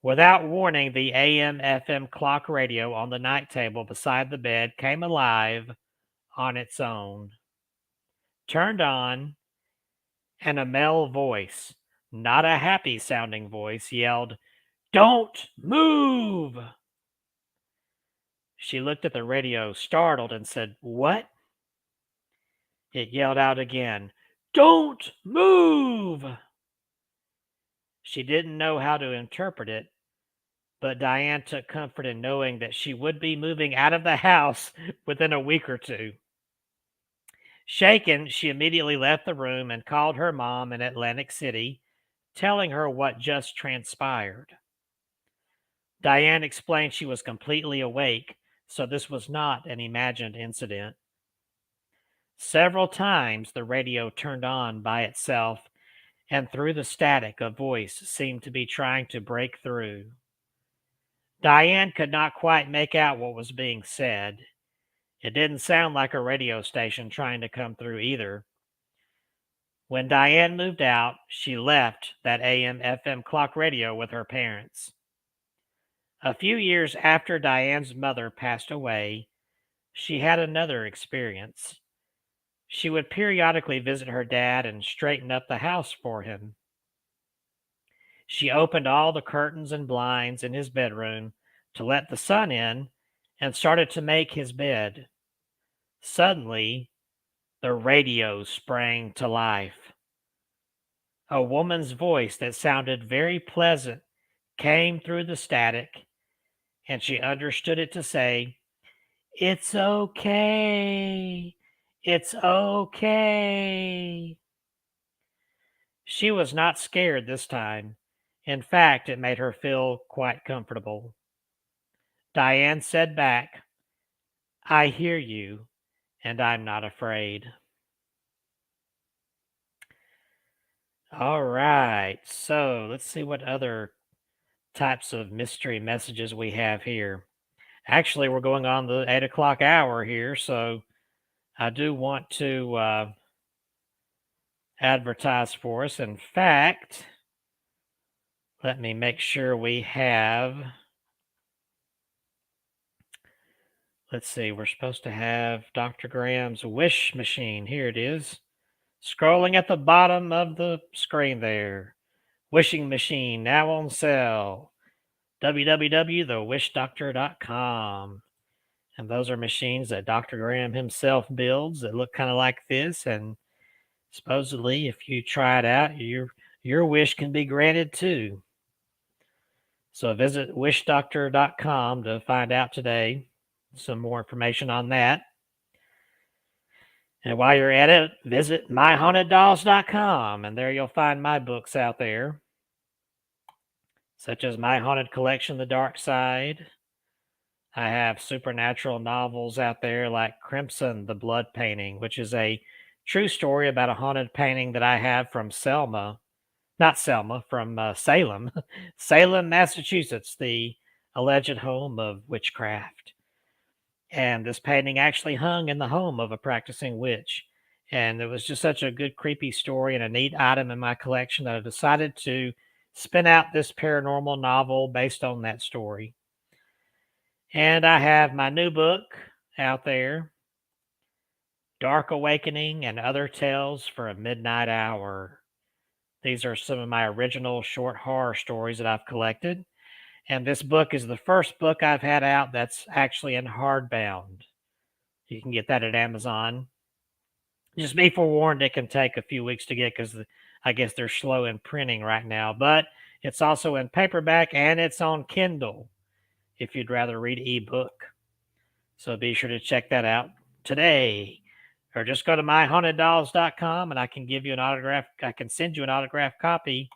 Without warning, the AM/FM clock radio on the night table beside the bed came alive on its own, turned on, and a male voice, not a happy sounding voice, yelled, "Don't move!" She looked at the radio, startled, and said, "What?" It yelled out again, "Don't move!" She didn't know how to interpret it, but Diane took comfort in knowing that she would be moving out of the house within a week or two. Shaken, she immediately left the room and called her mom in Atlantic City, telling her what just transpired. Diane explained she was completely awake, so this was not an imagined incident. Several times the radio turned on by itself, and through the static, a voice seemed to be trying to break through. Diane could not quite make out what was being said. It didn't sound like a radio station trying to come through either. When Diane moved out, she left that AM/FM clock radio with her parents. A few years after Diane's mother passed away, she had another experience. She would periodically visit her dad and straighten up the house for him. She opened all the curtains and blinds in his bedroom to let the sun in and started to make his bed. Suddenly, the radio sprang to life. A woman's voice that sounded very pleasant came through the static, and she understood it to say, "It's okay. It's okay." She was not scared this time. In fact, it made her feel quite comfortable. Diane said back, "I hear you, and I'm not afraid." All right, so let's see what other types of mystery messages we have here. Actually, we're going on the 8 o'clock hour here, so I do want to advertise for us. In fact, let me make sure we have. Let's see, we're supposed to have Dr. Graham's wish machine. Here it is. Scrolling at the bottom of the screen there. Wishing machine now on sale. www.thewishdoctor.com. And those are machines that Dr. Graham himself builds that look kind of like this. And supposedly, if you try it out, your wish can be granted too. So visit wishdoctor.com to find out today some more information on that. And while you're at it, visit myhauntedDolls.com, and there you'll find my books out there, such as My Haunted Collection, The Dark Side. I have supernatural novels out there like Crimson, The Blood Painting, which is a true story about a haunted painting that I have from Salem, Salem, Massachusetts, the alleged home of witchcraft. And this painting actually hung in the home of a practicing witch. And it was just such a good, creepy story and a neat item in my collection that I decided to spin out this paranormal novel based on that story. And I have my new book out there, Dark Awakening and Other Tales for a Midnight Hour. These are some of my original short horror stories that I've collected. And this book is the first book I've had out that's actually in hardbound. You can get that at Amazon. Just be forewarned, it can take a few weeks to get because I guess they're slow in printing right now. But it's also in paperback and it's on Kindle if you'd rather read ebook. So be sure to check that out today. Or just go to myhauntedDolls.com and I can give you an autograph. I can send you an autographed copy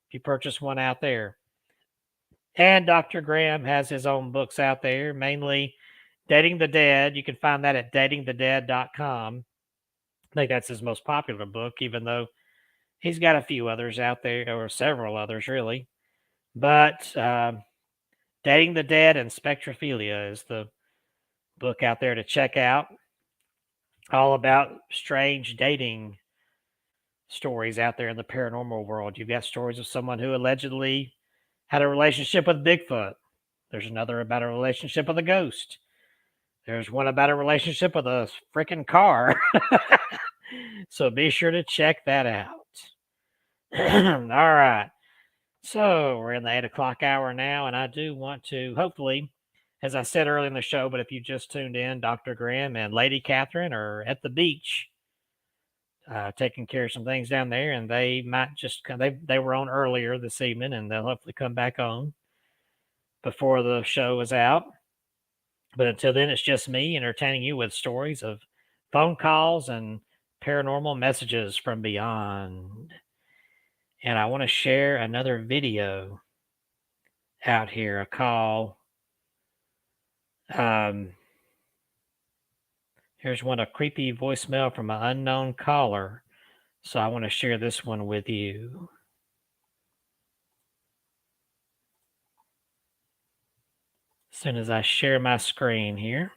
if you purchase one out there. And Dr. Graham has his own books out there, mainly Dating the Dead. You can find that at datingthedead.com. I think that's his most popular book, even though he's got a few others out there, or several others, really. But Dating the Dead and Spectrophilia is the book out there to check out. All about strange dating stories out there in the paranormal world. You've got stories of someone who allegedly had a relationship with Bigfoot. There's another about a relationship with a ghost. There's one about a relationship with a freaking car. So be sure to check that out. All right. So we're in the 8 o'clock hour now, and I do want to, hopefully, as I said earlier in the show, but if you just tuned in, Dr. Graham and Lady Catherine are at the beach taking care of some things down there, and they might just come. They were on earlier this evening, and they'll hopefully come back on before the show is out. But until then, it's just me entertaining you with stories of phone calls and paranormal messages from beyond. And I want to share another video out here, a call. Here's one, a creepy voicemail from an unknown caller. So I want to share this one with you. As soon as I share my screen here.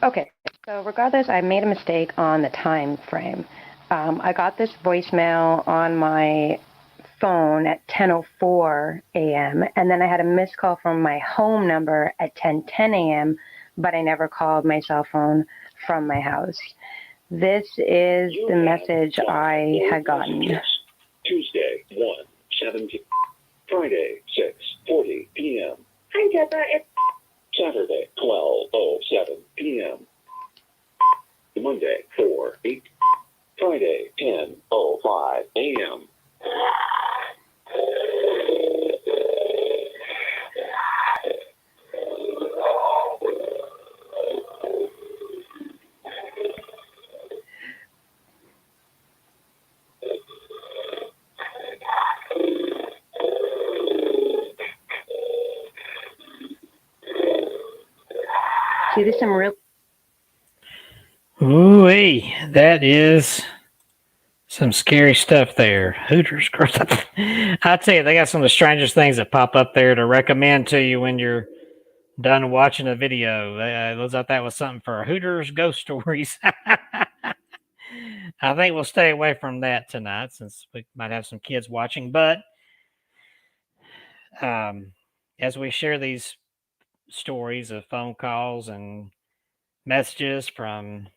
Okay, so regardless, I made a mistake on the time frame. I got this voicemail on my phone at 10:04 a.m. and then I had a missed call from my home number at 10:10 a.m., but I never called my cell phone from my house. This is the message I had gotten. Tuesday, 1:7 p.m. Friday, 6:40 p.m. Hi, Deborah. It's Saturday, 12:07 p.m. Monday, 4:08. Friday, 10:05 a.m. See, there's some real. Ooh-wee, that is some scary stuff there. Hooters. I tell you, they got some of the strangest things that pop up there to recommend to you when you're done watching a video. I thought that was something for Hooters Ghost Stories. I think we'll stay away from that tonight since we might have some kids watching. But as we share these stories of phone calls and messages from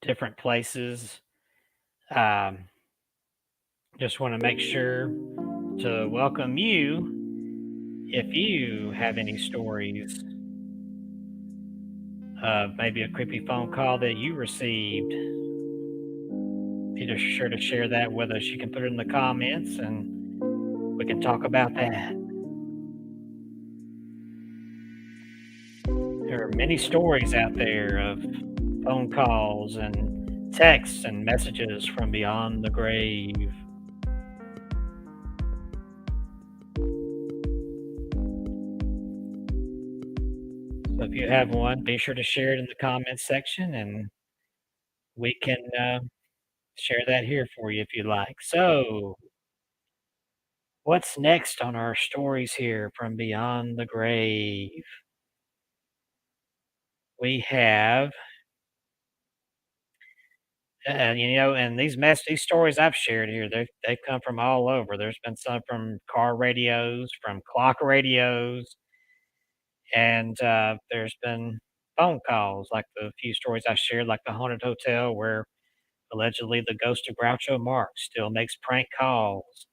different places, just want to make sure to welcome you if you have any stories of maybe a creepy phone call that you received. Be sure to share that with us. You can put it in the comments and we can talk about that. There are many stories out there of phone calls and texts and messages from beyond the grave. So if you have one, be sure to share it in the comments section and we can share that here for you if you like. So, what's next on our stories here from beyond the grave? We have, and these stories I've shared here, they've come from all over. There's been some from car radios, from clock radios, and there's been phone calls, like the few stories I shared, like the haunted hotel where allegedly the ghost of Groucho Marx still makes prank calls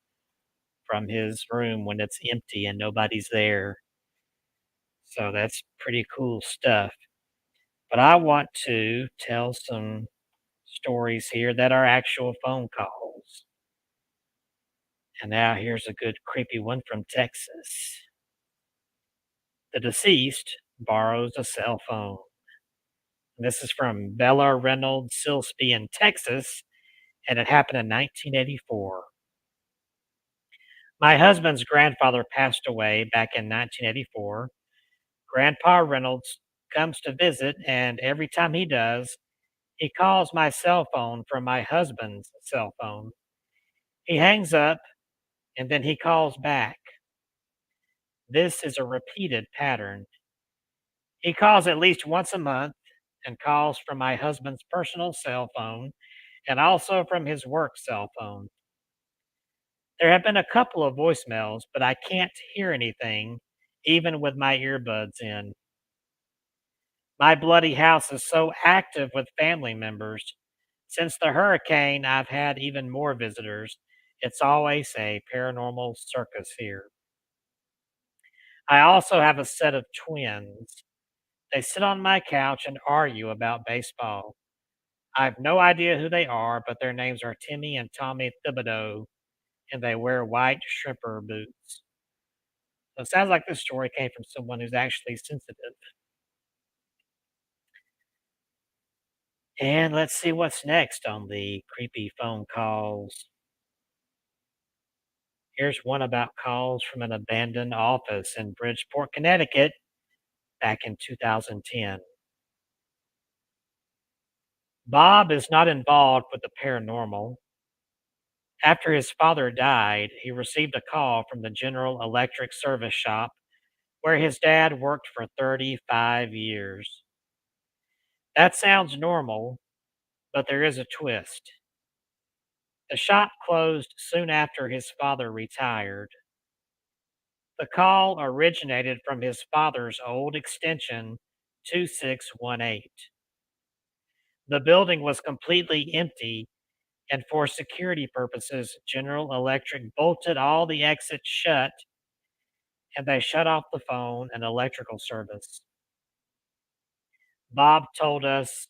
from his room when it's empty and nobody's there. So that's pretty cool stuff. But I want to tell some stories here that are actual phone calls. And now here's a good creepy one from Texas. The deceased borrows a cell phone. This is from Bella Reynolds Silsby in Texas, and it happened in 1984. My husband's grandfather passed away back in 1984. Grandpa Reynolds comes to visit, and every time he does, he calls my cell phone from my husband's cell phone. He hangs up, and then he calls back. This is a repeated pattern. He calls at least once a month and calls from my husband's personal cell phone and also from his work cell phone. There have been a couple of voicemails, but I can't hear anything, even with my earbuds in. My bloody house is so active with family members. Since the hurricane, I've had even more visitors. It's always a paranormal circus here. I also have a set of twins. They sit on my couch and argue about baseball. I have no idea who they are, but their names are Timmy and Tommy Thibodeau, and they wear white shrimper boots. So it sounds like this story came from someone who's actually sensitive. And let's see what's next on the creepy phone calls. Here's one about calls from an abandoned office in Bridgeport, Connecticut back in 2010. Bob is not involved with the paranormal. After his father died, he received a call from the General Electric service shop where his dad worked for 35 years. That sounds normal, but there is a twist. The shop closed soon after his father retired. The call originated from his father's old extension 2618. The building was completely empty, and for security purposes, General Electric bolted all the exits shut and they shut off the phone and electrical service. Bob told us,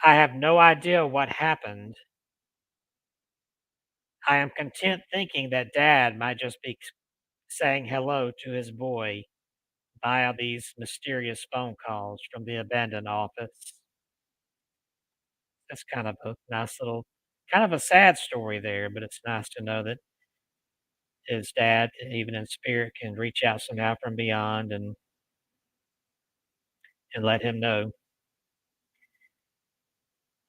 "I have no idea what happened. I am content thinking that Dad might just be saying hello to his boy via these mysterious phone calls from the abandoned office." That's kind of a nice little, kind of a sad story there, but it's nice to know that his dad, even in spirit, can reach out somehow from beyond and let him know.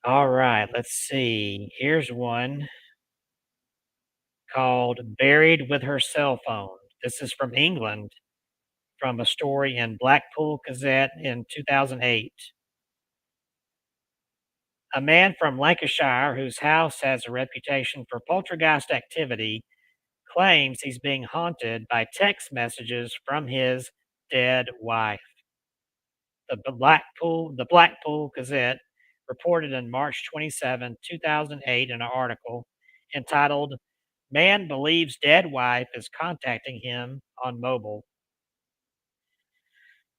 All right, let's see. Here's one called Buried with Her Cell Phone. This is from England, from a story in Blackpool Gazette in 2008. A man from Lancashire, whose house has a reputation for poltergeist activity, claims he's being haunted by text messages from his dead wife. The Blackpool Gazette reported on March 27, 2008, in an article entitled "Man Believes Dead Wife is Contacting Him on Mobile."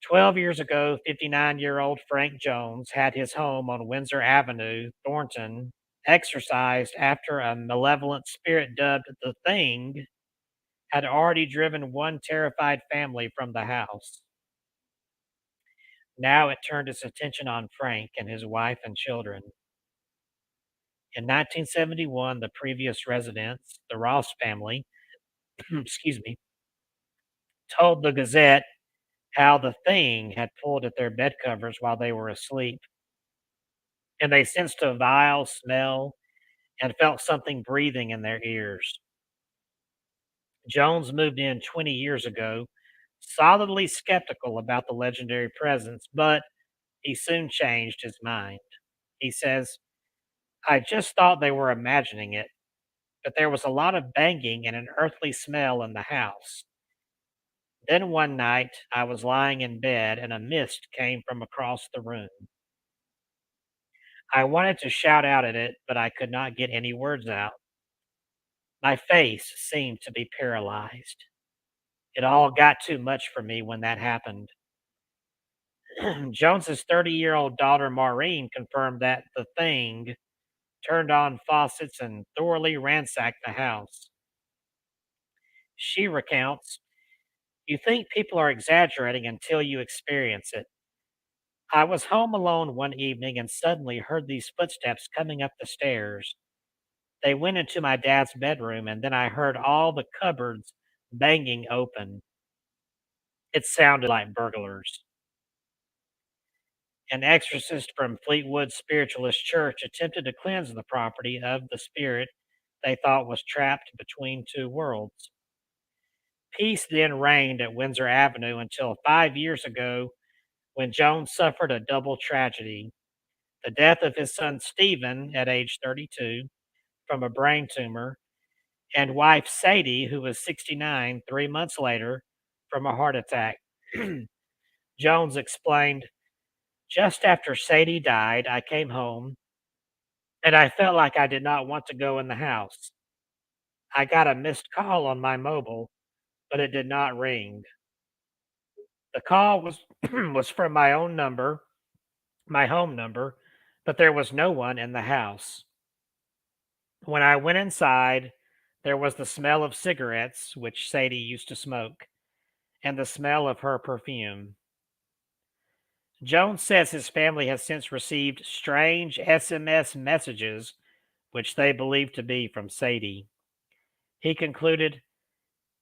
12 years ago, 59-year-old Frank Jones had his home on Windsor Avenue, Thornton, exorcised after a malevolent spirit dubbed The Thing had already driven one terrified family from the house. Now it turned its attention on Frank and his wife and children. In 1971, the previous residents, the Ross family, excuse me, told the Gazette how the Thing had pulled at their bed covers while they were asleep, and they sensed a vile smell and felt something breathing in their ears. Jones moved in 20 years ago, solidly skeptical about the legendary presence, but he soon changed his mind. He says, "I just thought they were imagining it, but there was a lot of banging and an earthly smell in the house. Then one night I was lying in bed and a mist came from across the room. I wanted to shout out at it, but I could not get any words out. My face seemed to be paralyzed. It all got too much for me when that happened." Jones's 30-year-old daughter Maureen confirmed that the Thing turned on faucets and thoroughly ransacked the house. She recounts, "You think people are exaggerating until you experience it. I was home alone one evening and suddenly heard these footsteps coming up the stairs. They went into my dad's bedroom, and then I heard all the cupboards banging open. It sounded like burglars." An exorcist from Fleetwood Spiritualist Church attempted to cleanse the property of the spirit they thought was trapped between two worlds. Peace then reigned at Windsor Avenue until 5 years ago, when Jones suffered a double tragedy: the death of his son Stephen at age 32 from a brain tumor, and wife Sadie, who was 69, 3 months later from a heart attack. Jones explained, "Just after Sadie died, I came home and I felt like I did not want to go in the house. I got a missed call on my mobile, but it did not ring. The call was was from my own number, my home number, but there was no one in the house. When I went inside, There was the smell of cigarettes, which Sadie used to smoke, and the smell of her perfume. Jones says his family has since received strange SMS messages, which they believe to be from Sadie. He concluded,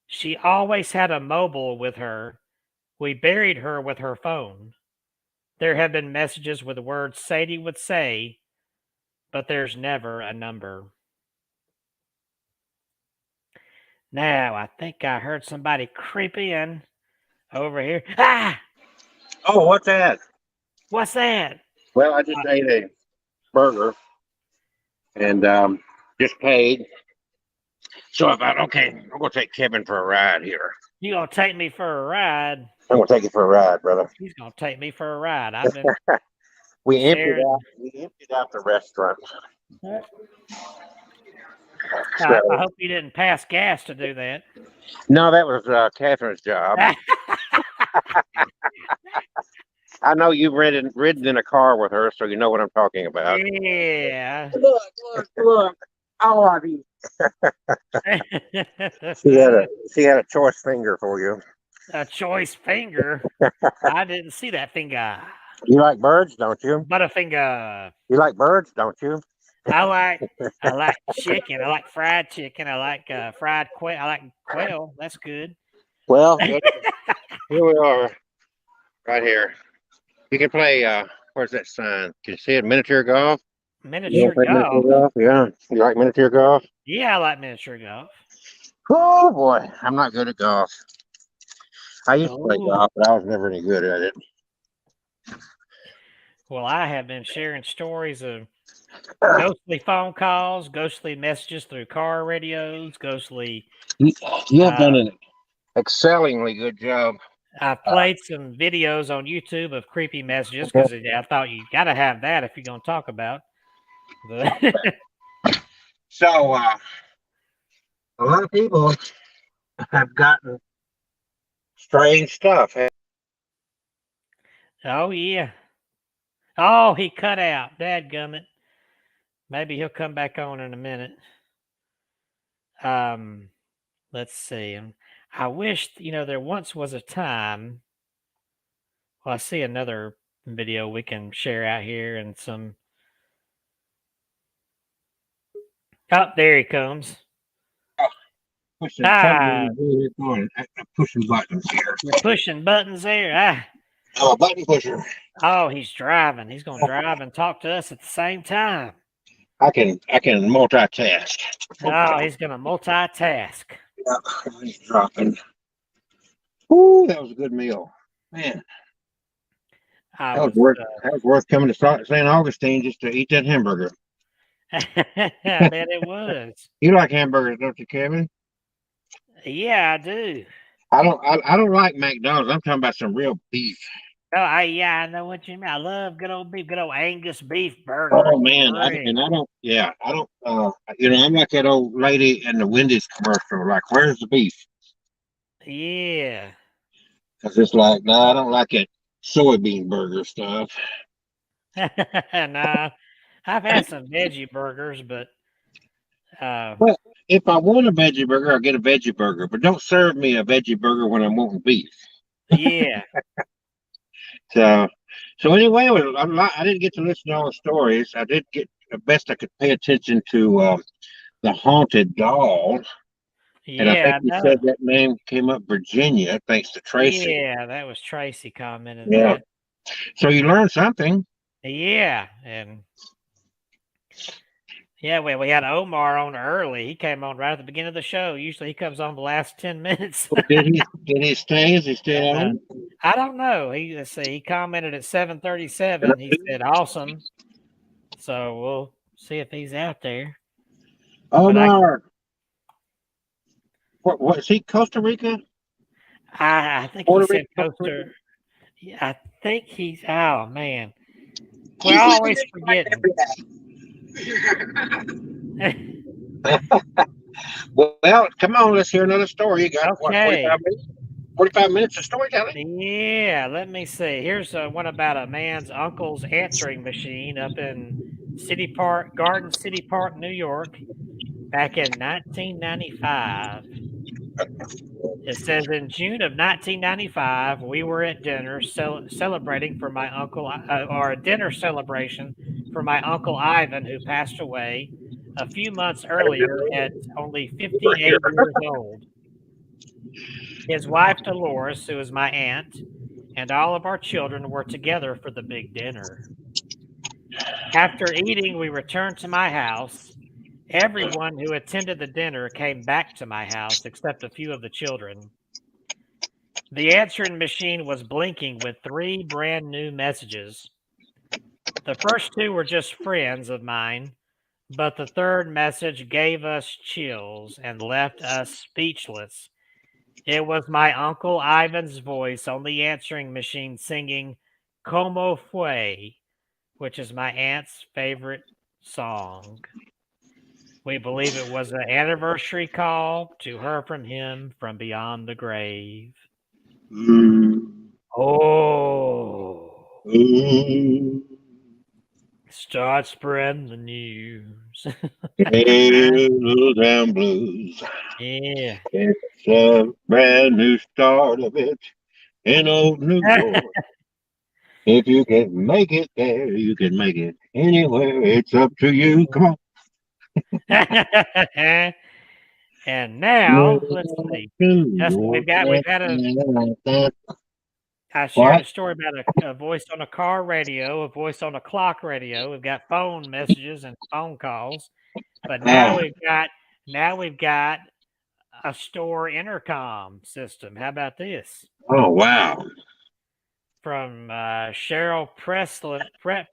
"She always had a mobile with her. We buried her with her phone. There have been messages with words Sadie would say, but there's never a number." Now, I think I heard somebody creep in over here. Ah! Oh, what's that? What's that? Well, I just ate a burger and just paid. So I thought, okay, I'm gonna take Kevin for a ride here. You gonna take me for a ride? I'm gonna take you for a ride, brother. He's gonna take me for a ride. I've been We emptied Sharon. out. We emptied out the restaurant. I hope you didn't pass gas to do that. No, that was Catherine's job. I know you've ridden in a car with her, so you know what I'm talking about. Yeah. Look, all of you. She had a choice finger for you. A choice finger. I didn't see that finger. You like birds, don't you? Butterfinger. You like birds, don't you? I like chicken. I like fried chicken. I like fried quail. I like quail. That's good. Well, here we are, right here. You can play. Where's that sign? Can you see it? Miniature golf. Miniature golf. Miniature golf. Yeah, you like miniature golf? Yeah, I like miniature golf. Oh boy, I'm not good at golf. I used to play Ooh. golf, but I was never any good at it. Well, I have been sharing stories of ghostly phone calls, ghostly messages through car radios, ghostly. You have done an excellingly good job. I've played some videos on YouTube of creepy messages because I thought you got to have that if you're going to talk about. So, a lot of people have gotten strange stuff. Oh, yeah. Oh, he cut out. Dadgummit. Maybe he'll come back on in a minute. Let's see. I wish, there once was a time. Well, I see another video we can share out here and some. Oh, there he comes. Pushing buttons here. You're pushing buttons there. I'm a button pusher. Oh, he's driving. He's going to drive and talk to us at the same time. I can multitask. Oh, he's going to multitask. Yeah, he's dropping. Ooh, that was a good meal, man. That was worth coming to St. Augustine just to eat that hamburger. I bet it was. You like hamburgers, don't you, Kevin? Yeah, I do. I don't like McDonald's. I'm talking about some real beef. Oh, I know what you mean. I love good old beef, good old Angus beef burger. Oh man, I don't. I'm like that old lady in the Wendy's commercial. Like, where's the beef? Yeah. Because it's like, no, I don't like it soybean burger stuff. Nah, I've had some veggie burgers, but well, if I want a veggie burger, I'll get a veggie burger. But don't serve me a veggie burger when I'm wanting beef. Yeah. So anyway, I didn't get to listen to all the stories. I did get the best I could pay attention to the haunted doll. And I think you said that name came up Virginia, thanks to Tracy. Yeah, that was Tracy commenting. Yeah. That. So you learned something. Yeah, and well, we had Omar on early. He came on right at the beginning of the show. Usually he comes on the last 10 minutes. Did he stay? Is he still on? I don't know. Let's see. He commented at 7:37. He said, "Awesome." So we'll see if he's out there. Omar. What is he? Costa Rica? I think he said Costa. Yeah, I think he's. Oh man, we're always forgetting. Well, come on, let's hear another story. You got okay. 45 minutes of storytelling? Yeah, let me see. Here's one about a man's uncle's answering machine up in Garden City Park, New York. back in 1995. It says in June of 1995, we were at dinner celebrating for my uncle, or a dinner celebration for my uncle Ivan, who passed away a few months earlier at only 58 years old. His wife Dolores, who is my aunt, and all of our children were together for the big dinner. After eating, we returned to my house. Everyone who attended the dinner came back to my house except a few of the children. The answering machine was blinking with 3 brand new messages. The first 2 were just friends of mine, but the third message gave us chills and left us speechless. It was my Uncle Ivan's voice on the answering machine singing Como Fue, which is my aunt's favorite song. We believe it was an anniversary call to her from him from beyond the grave. Oh, start spreading the news. Little down blues. Yeah. It's a brand new start of it in old New York. If you can make it there, you can make it anywhere. It's up to you. Come on. And now, let's see. We've had I shared a story about a voice on a car radio, a voice on a clock radio. We've got phone messages and phone calls, but now we've got a store intercom system. How about this? Oh, wow. From Cheryl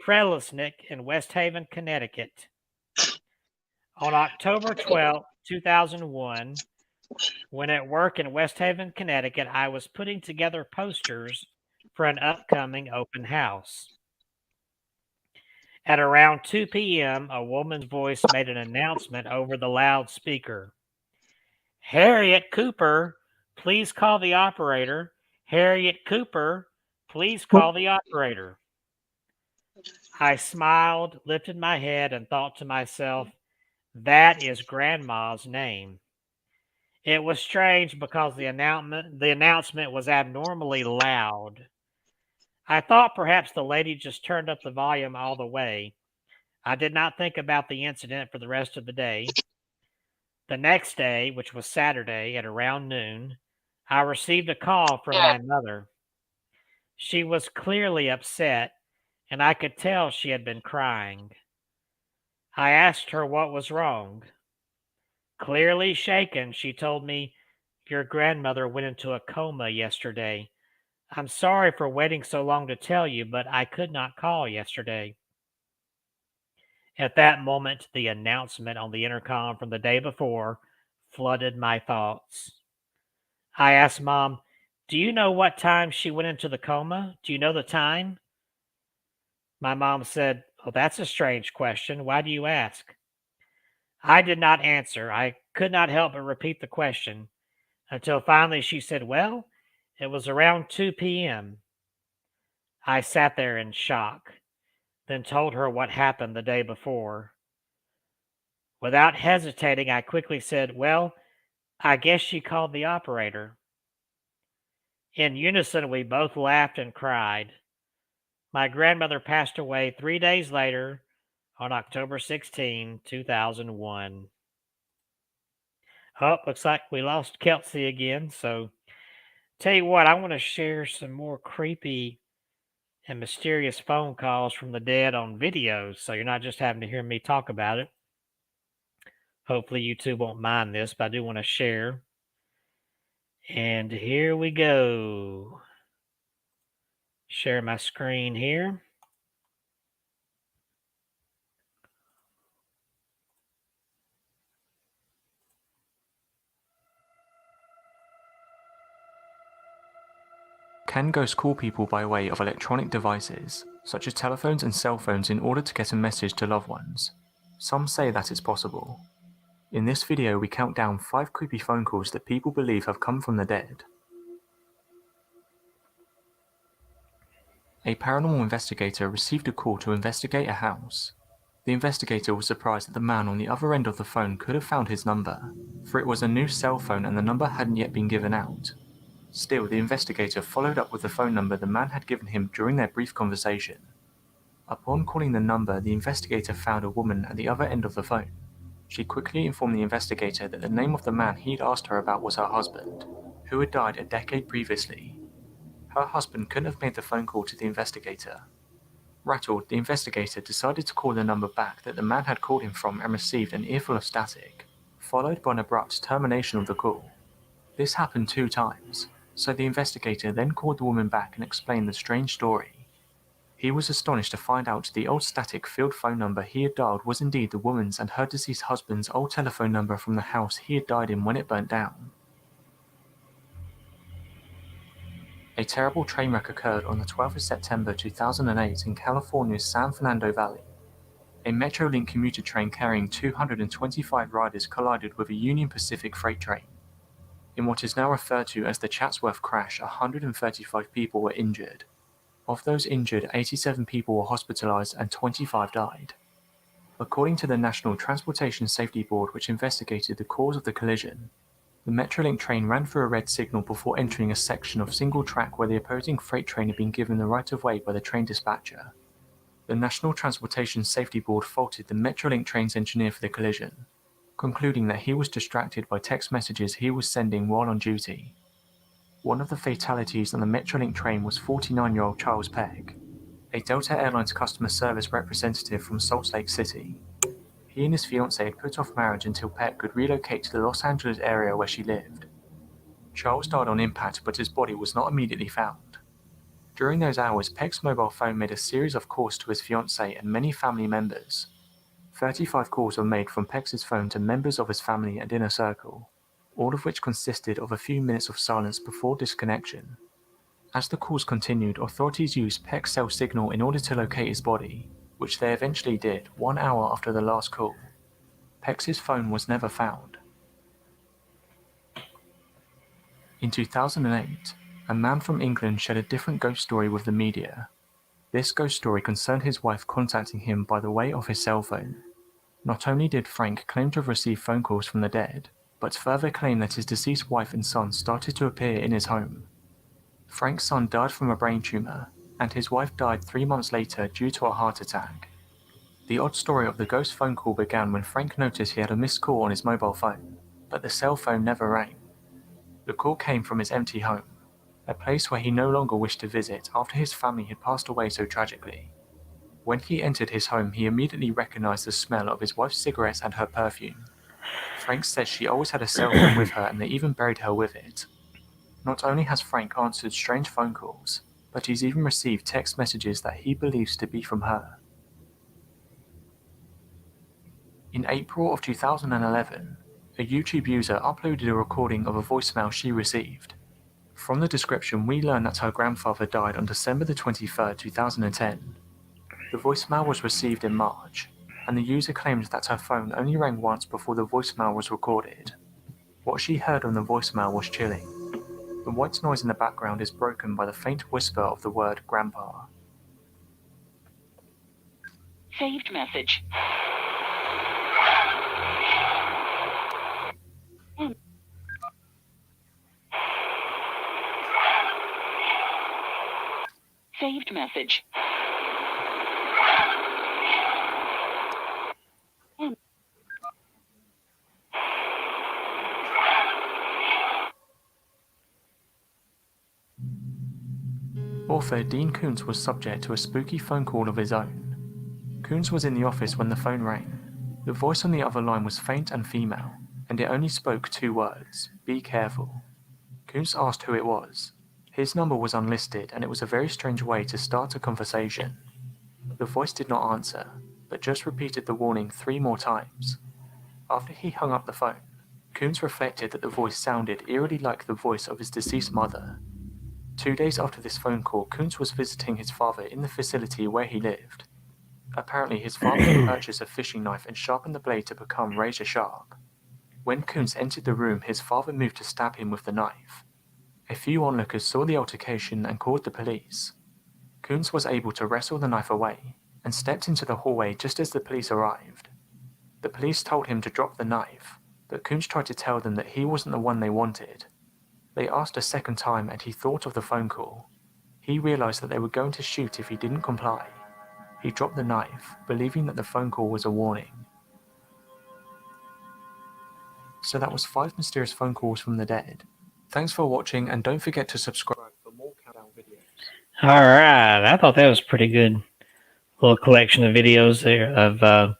Prelesnick in West Haven, Connecticut. On October 12, 2001, when at work in West Haven, Connecticut, I was putting together posters for an upcoming open house. At around 2 p.m., a woman's voice made an announcement over the loudspeaker. Harriet Cooper, please call the operator. Harriet Cooper, please call the operator. I smiled, lifted my head, and thought to myself, that is Grandma's name. It was strange because the announcement was abnormally loud. I thought perhaps the lady just turned up the volume all the way. I did not think about the incident for the rest of the day. The next day, which was Saturday at around noon, I received a call from my mother. She was clearly upset, and I could tell she had been crying. I asked her what was wrong. Clearly shaken, she told me, your grandmother went into a coma yesterday. I'm sorry for waiting so long to tell you, but I could not call yesterday. At that moment, the announcement on the intercom from the day before flooded my thoughts. I asked Mom, do you know what time she went into the coma? Do you know the time? My mom said, oh, that's a strange question. Why do you ask? I did not answer. I could not help but repeat the question until finally she said, well, it was around 2 p.m. I sat there in shock, then told her what happened the day before. Without hesitating, I quickly said, well, I guess she called the operator. In unison, we both laughed and cried. My grandmother passed away 3 days later on October 16, 2001. Oh, looks like we lost Kelsey again. So, tell you what, I want to share some more creepy and mysterious phone calls from the dead on videos, so you're not just having to hear me talk about it. Hopefully you two won't mind this, but I do want to share. And here we go. Share my screen here. Can ghosts call people by way of electronic devices, such as telephones and cell phones, in order to get a message to loved ones? Some say that it's possible. In this video, we count down 5 creepy phone calls that people believe have come from the dead. A paranormal investigator received a call to investigate a house. The investigator was surprised that the man on the other end of the phone could have found his number, for it was a new cell phone and the number hadn't yet been given out. Still, the investigator followed up with the phone number the man had given him during their brief conversation. Upon calling the number, the investigator found a woman at the other end of the phone. She quickly informed the investigator that the name of the man he'd asked her about was her husband, who had died a decade previously. Her husband couldn't have made the phone call to the investigator. Rattled, the investigator decided to call the number back that the man had called him from and received an earful of static, followed by an abrupt termination of the call. This happened 2 times, so the investigator then called the woman back and explained the strange story. He was astonished to find out the old static-filled phone number he had dialed was indeed the woman's and her deceased husband's old telephone number from the house he had died in when it burnt down. A terrible train wreck occurred on the 12th of September 2008 in California's San Fernando Valley. A Metrolink commuter train carrying 225 riders collided with a Union Pacific freight train. In what is now referred to as the Chatsworth crash, 135 people were injured. Of those injured, 87 people were hospitalized and 25 died. According to the National Transportation Safety Board, which investigated the cause of the collision, the Metrolink train ran through a red signal before entering a section of single track where the opposing freight train had been given the right-of-way by the train dispatcher. The National Transportation Safety Board faulted the Metrolink train's engineer for the collision, concluding that he was distracted by text messages he was sending while on duty. One of the fatalities on the Metrolink train was 49-year-old Charles Peck, a Delta Airlines customer service representative from Salt Lake City. He and his fiancée had put off marriage until Peck could relocate to the Los Angeles area where she lived. Charles died on impact, but his body was not immediately found. During those hours, Peck's mobile phone made a series of calls to his fiancée and many family members. 35 calls were made from Peck's phone to members of his family and inner circle, all of which consisted of a few minutes of silence before disconnection. As the calls continued, authorities used Peck's cell signal in order to locate his body, which they eventually did 1 hour after the last call. Peck's phone was never found. In 2008, a man from England shared a different ghost story with the media. This ghost story concerned his wife contacting him by the way of his cell phone. Not only did Frank claim to have received phone calls from the dead, but further claimed that his deceased wife and son started to appear in his home. Frank's son died from a brain tumor, and his wife died 3 months later due to a heart attack. The odd story of the ghost phone call began when Frank noticed he had a missed call on his mobile phone, but the cell phone never rang. The call came from his empty home, a place where he no longer wished to visit after his family had passed away so tragically. When he entered his home, he immediately recognized the smell of his wife's cigarettes and her perfume. Frank says she always had a cell phone with her and they even buried her with it. Not only has Frank answered strange phone calls, but he's even received text messages that he believes to be from her. In April of 2011, a YouTube user uploaded a recording of a voicemail she received. From the description, we learn that her grandfather died on December the 23rd, 2010. The voicemail was received in March, and the user claimed that her phone only rang once before the voicemail was recorded. What she heard on the voicemail was chilling. The white noise in the background is broken by the faint whisper of the word Grandpa. Saved message. Saved message. Author Dean Koontz was subject to a spooky phone call of his own. Koontz was in the office when the phone rang. The voice on the other line was faint and female, and it only spoke 2 words, "Be careful." Koontz asked who it was. His number was unlisted, and it was a very strange way to start a conversation. The voice did not answer, but just repeated the warning 3 more times. After he hung up the phone, Koontz reflected that the voice sounded eerily like the voice of his deceased mother. 2 days after this phone call, Koontz was visiting his father in the facility where he lived. Apparently, his father had purchased a fishing knife and sharpened the blade to become razor sharp. When Koontz entered the room, his father moved to stab him with the knife. A few onlookers saw the altercation and called the police. Koontz was able to wrestle the knife away, and stepped into the hallway just as the police arrived. The police told him to drop the knife, but Koontz tried to tell them that he wasn't the one they wanted. They asked a second time and he thought of the phone call. He realized that they were going to shoot if he didn't comply. He dropped the knife, believing that the phone call was a warning. So that was 5 mysterious phone calls from the dead. Thanks for watching, and don't forget to subscribe for more countdown videos. All right, I thought that was pretty good. Little collection of videos there of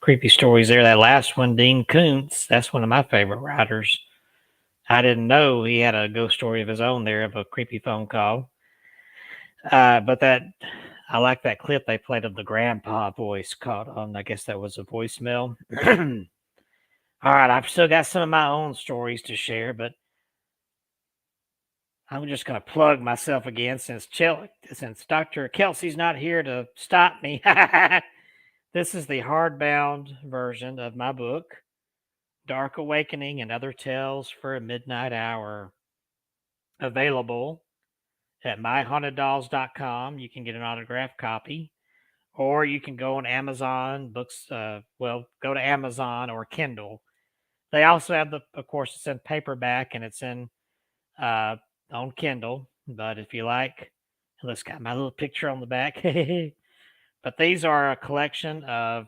creepy stories there. That last one, Dean Koontz, that's one of my favorite writers. I didn't know he had a ghost story of his own there of a creepy phone call. But that I like that clip they played of the grandpa voice caught on. I guess that was a voicemail. All right, I've still got some of my own stories to share, but I'm just going to plug myself again since Dr. Kelsey's not here to stop me. This is the hardbound version of my book, Dark Awakening and Other Tales for a Midnight Hour. Available at myhauntedolls.com. You can get an autographed copy, or you can go on Amazon books. Go to Amazon or Kindle. They also have of course, it's in paperback and it's in on Kindle. But if you like, it's got my little picture on the back. But these are a collection of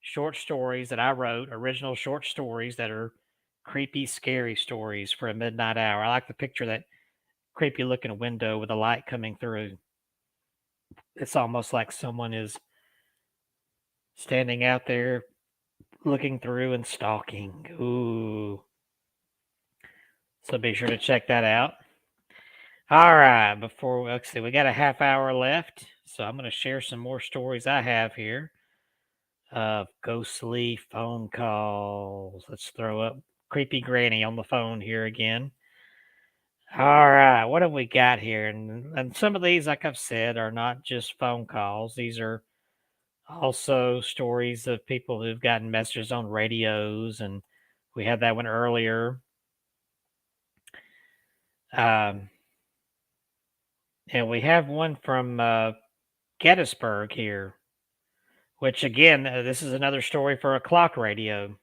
short stories that I wrote, original short stories that are creepy, scary stories for a midnight hour. I like the picture, that creepy looking window with the light coming through. It's almost like someone is standing out there looking through and stalking. Ooh. So be sure to check that out. All right, let's see, we got a half hour left, so I'm going to share some more stories I have here of ghostly phone calls. Let's throw up Creepy Granny on the phone here again. All right, what have we got here? And some of these, like I've said, are not just phone calls. These are also stories of people who've gotten messages on radios, and we had that one earlier. And we have one from Gettysburg here, which again, this is another story for a clock radio.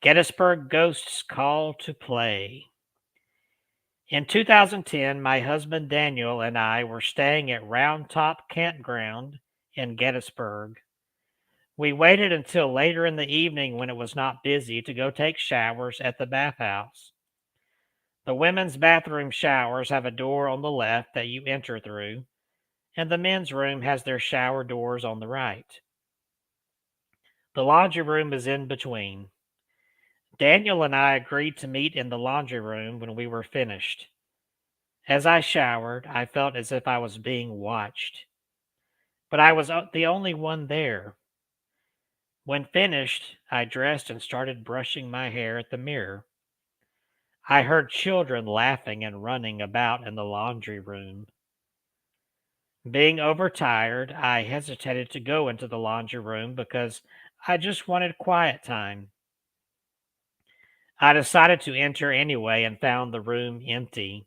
Gettysburg Ghosts Call to Play. In 2010, my husband Daniel and I were staying at Round Top Campground in Gettysburg. We waited until later in the evening when it was not busy to go take showers at the bathhouse. The women's bathroom showers have a door on the left that you enter through, and the men's room has their shower doors on the right. The laundry room is in between. Daniel and I agreed to meet in the laundry room when we were finished. As I showered, I felt as if I was being watched. But I was the only one there. When finished, I dressed and started brushing my hair at the mirror. I heard children laughing and running about in the laundry room. Being overtired, I hesitated to go into the laundry room because I just wanted quiet time. I decided to enter anyway and found the room empty.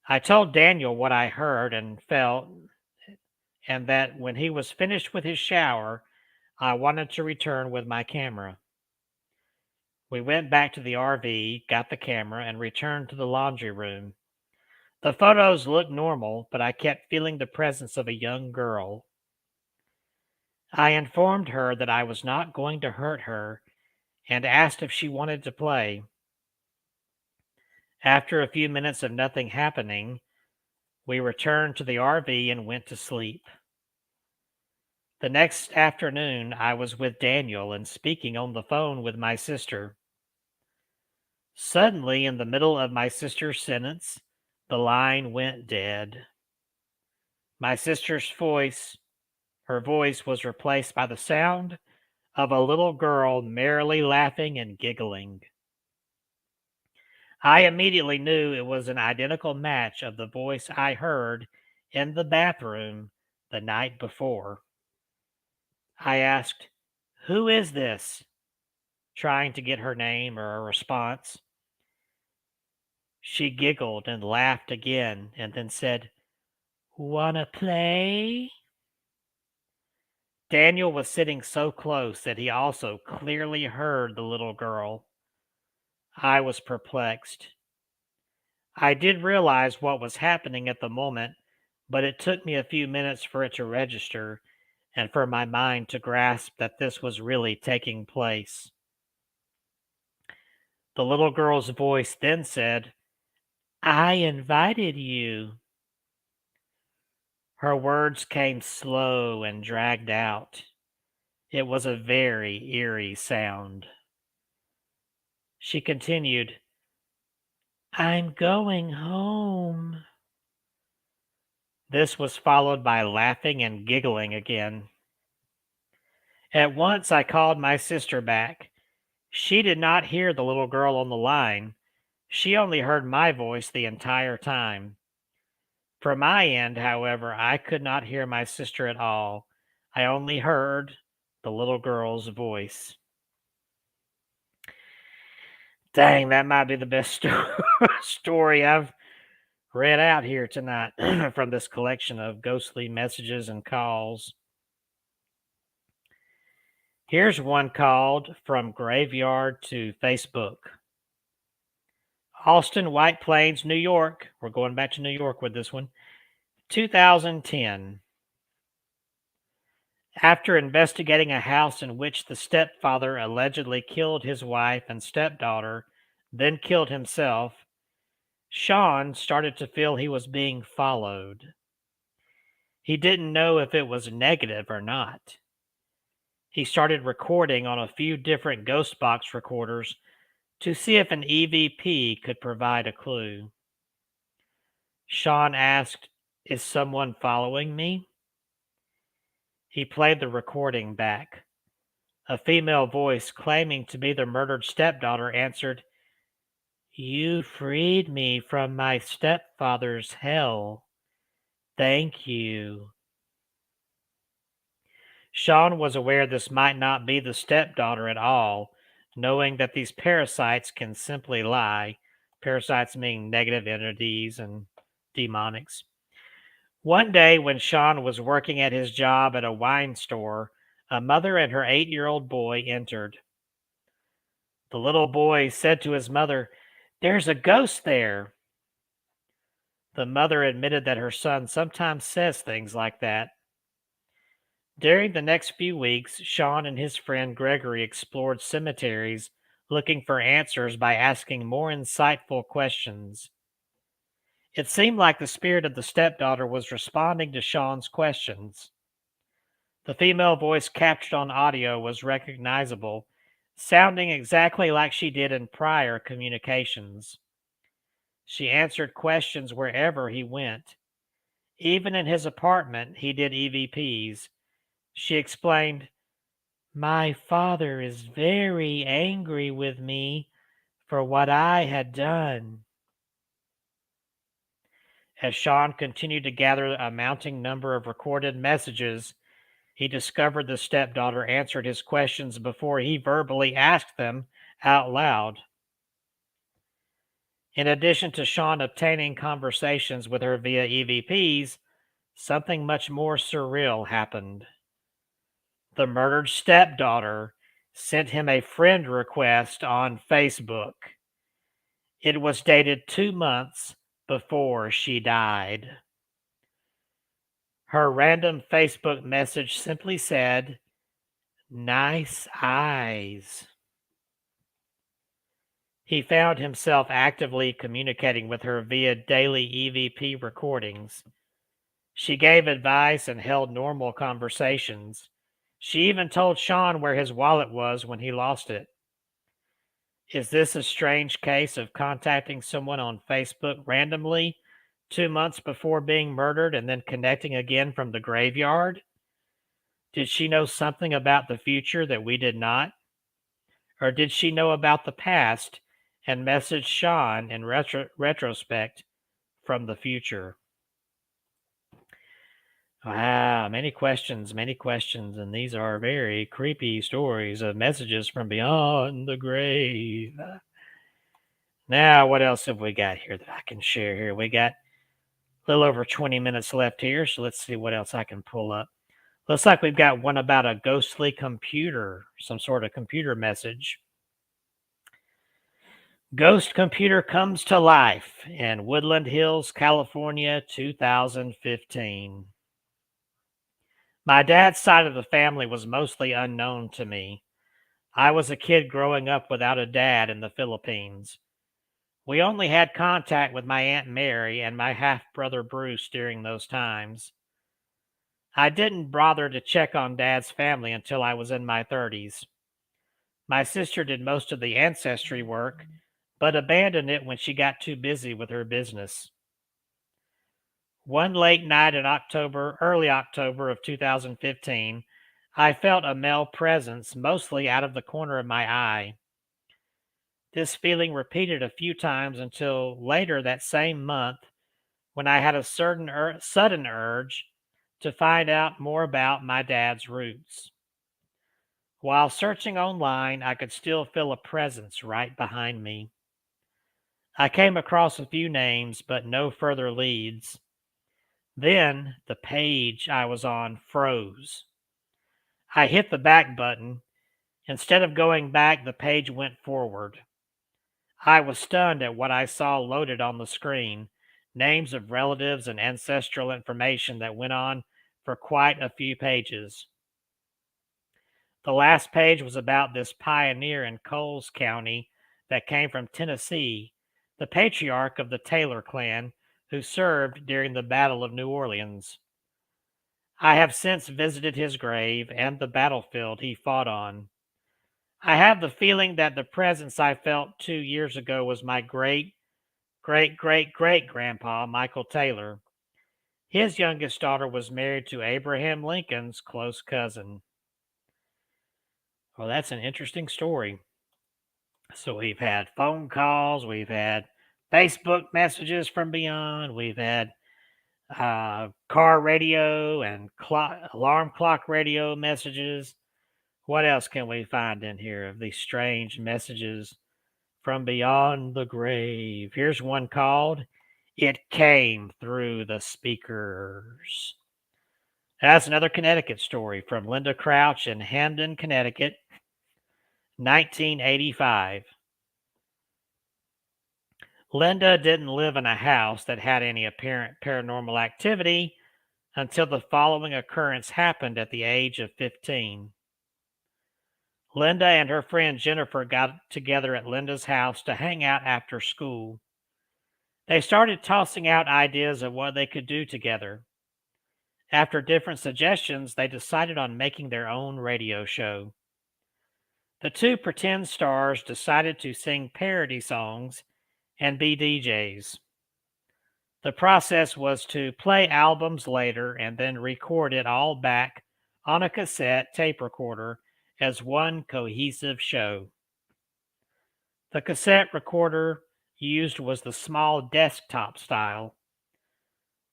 I told Daniel what I heard and felt, and that when he was finished with his shower, I wanted to return with my camera. We went back to the RV, got the camera, and returned to the laundry room. The photos looked normal, but I kept feeling the presence of a young girl. I informed her that I was not going to hurt her and asked if she wanted to play. After a few minutes of nothing happening, we returned to the RV and went to sleep. The next afternoon, I was with Daniel and speaking on the phone with my sister. Suddenly, in the middle of my sister's sentence, the line went dead. My sister's voice was replaced by the sound of a little girl merrily laughing and giggling. I immediately knew it was an identical match of the voice I heard in the bathroom the night before. I asked, "Who is this?" trying to get her name or a response. She giggled and laughed again and then said, "Wanna play?" Daniel was sitting so close that he also clearly heard the little girl. I was perplexed. I did realize what was happening at the moment, but it took me a few minutes for it to register and for my mind to grasp that this was really taking place. The little girl's voice then said, "I invited you." Her words came slow and dragged out. It was a very eerie sound. She continued, "I'm going home." This was followed by laughing and giggling again. At once I called my sister back. She did not hear the little girl on the line. She only heard my voice the entire time. From my end, however, I could not hear my sister at all. I only heard the little girl's voice. Dang, that might be the best story I've read out here tonight from this collection of ghostly messages and calls. Here's one called From Graveyard to Facebook. Austin, White Plains, New York. We're going back to New York with this one. 2010. After investigating a house in which the stepfather allegedly killed his wife and stepdaughter, then killed himself, Sean started to feel he was being followed. He didn't know if it was negative or not. He started recording on a few different ghost box recorders to see if an EVP could provide a clue. Sean asked, "Is someone following me?" He played the recording back. A female voice claiming to be the murdered stepdaughter answered, "You freed me from my stepfather's hell. Thank you." Sean was aware this might not be the stepdaughter at all, knowing that these parasites can simply lie. Parasites mean negative entities and demonics. One day when Sean was working at his job at a wine store, a mother and her 8-year-old boy entered. The little boy said to his mother, "There's a ghost there." The mother admitted that her son sometimes says things like that. During the next few weeks, Sean and his friend Gregory explored cemeteries looking for answers by asking more insightful questions. It seemed like the spirit of the stepdaughter was responding to Sean's questions. The female voice captured on audio was recognizable, sounding exactly like she did in prior communications. She answered questions wherever he went. Even in his apartment, he did EVPs. She explained, "My father is very angry with me for what I had done." As Sean continued to gather a mounting number of recorded messages, he discovered the stepdaughter answered his questions before he verbally asked them out loud. In addition to Sean obtaining conversations with her via EVPs, something much more surreal happened. The murdered stepdaughter sent him a friend request on Facebook. It was dated 2 months before she died. Her random Facebook message simply said, "Nice eyes." He found himself actively communicating with her via daily EVP recordings. She gave advice and held normal conversations. She even told Sean where his wallet was when he lost it. Is this a strange case of contacting someone on Facebook randomly 2 months before being murdered and then connecting again from the graveyard? Did she know something about the future that we did not? Or did she know about the past and message Sean in retrospect from the future? Wow, many questions, and these are very creepy stories of messages from beyond the grave. Now, what else have we got here that I can share here? We got a little over 20 minutes left here, so let's see what else I can pull up. Looks like we've got one about a ghostly computer, some sort of computer message. Ghost computer comes to life in Woodland Hills, California, 2015. My dad's side of the family was mostly unknown to me. I was a kid growing up without a dad in the Philippines. We only had contact with my Aunt Mary and my half-brother Bruce during those times. I didn't bother to check on Dad's family until I was in my 30s. My sister did most of the ancestry work, but abandoned it when she got too busy with her business. One late night in early October of 2015, I felt a male presence mostly out of the corner of my eye. This feeling repeated a few times until later that same month when I had a sudden urge to find out more about my dad's roots. While searching online, I could still feel a presence right behind me. I came across a few names, but no further leads. Then the page I was on froze. I hit the back button. Instead of going back, the page went forward. I was stunned at what I saw loaded on the screen, names of relatives and ancestral information that went on for quite a few pages. The last page was about this pioneer in Coles County that came from Tennessee, the patriarch of the Taylor clan who served during the Battle of New Orleans. I have since visited his grave and the battlefield he fought on. I have the feeling that the presence I felt 2 years ago was my great-great-great-great-grandpa, Michael Taylor. His youngest daughter was married to Abraham Lincoln's close cousin. Well, that's an interesting story. So we've had phone calls, we've had Facebook messages from beyond, we've had car radio and alarm clock radio messages. What else can we find in here of these strange messages from beyond the grave? Here's one called "It Came Through the Speakers." That's another Connecticut story from Linda Crouch in Hamden, Connecticut, 1985. Linda didn't live in a house that had any apparent paranormal activity until the following occurrence happened at the age of 15. Linda and her friend Jennifer got together at Linda's house to hang out after school. They started tossing out ideas of what they could do together. After different suggestions, they decided on making their own radio show. The two pretend stars decided to sing parody songs and be DJs. The process was to play albums later and then record it all back on a cassette tape recorder as one cohesive show. The cassette recorder used was the small desktop style.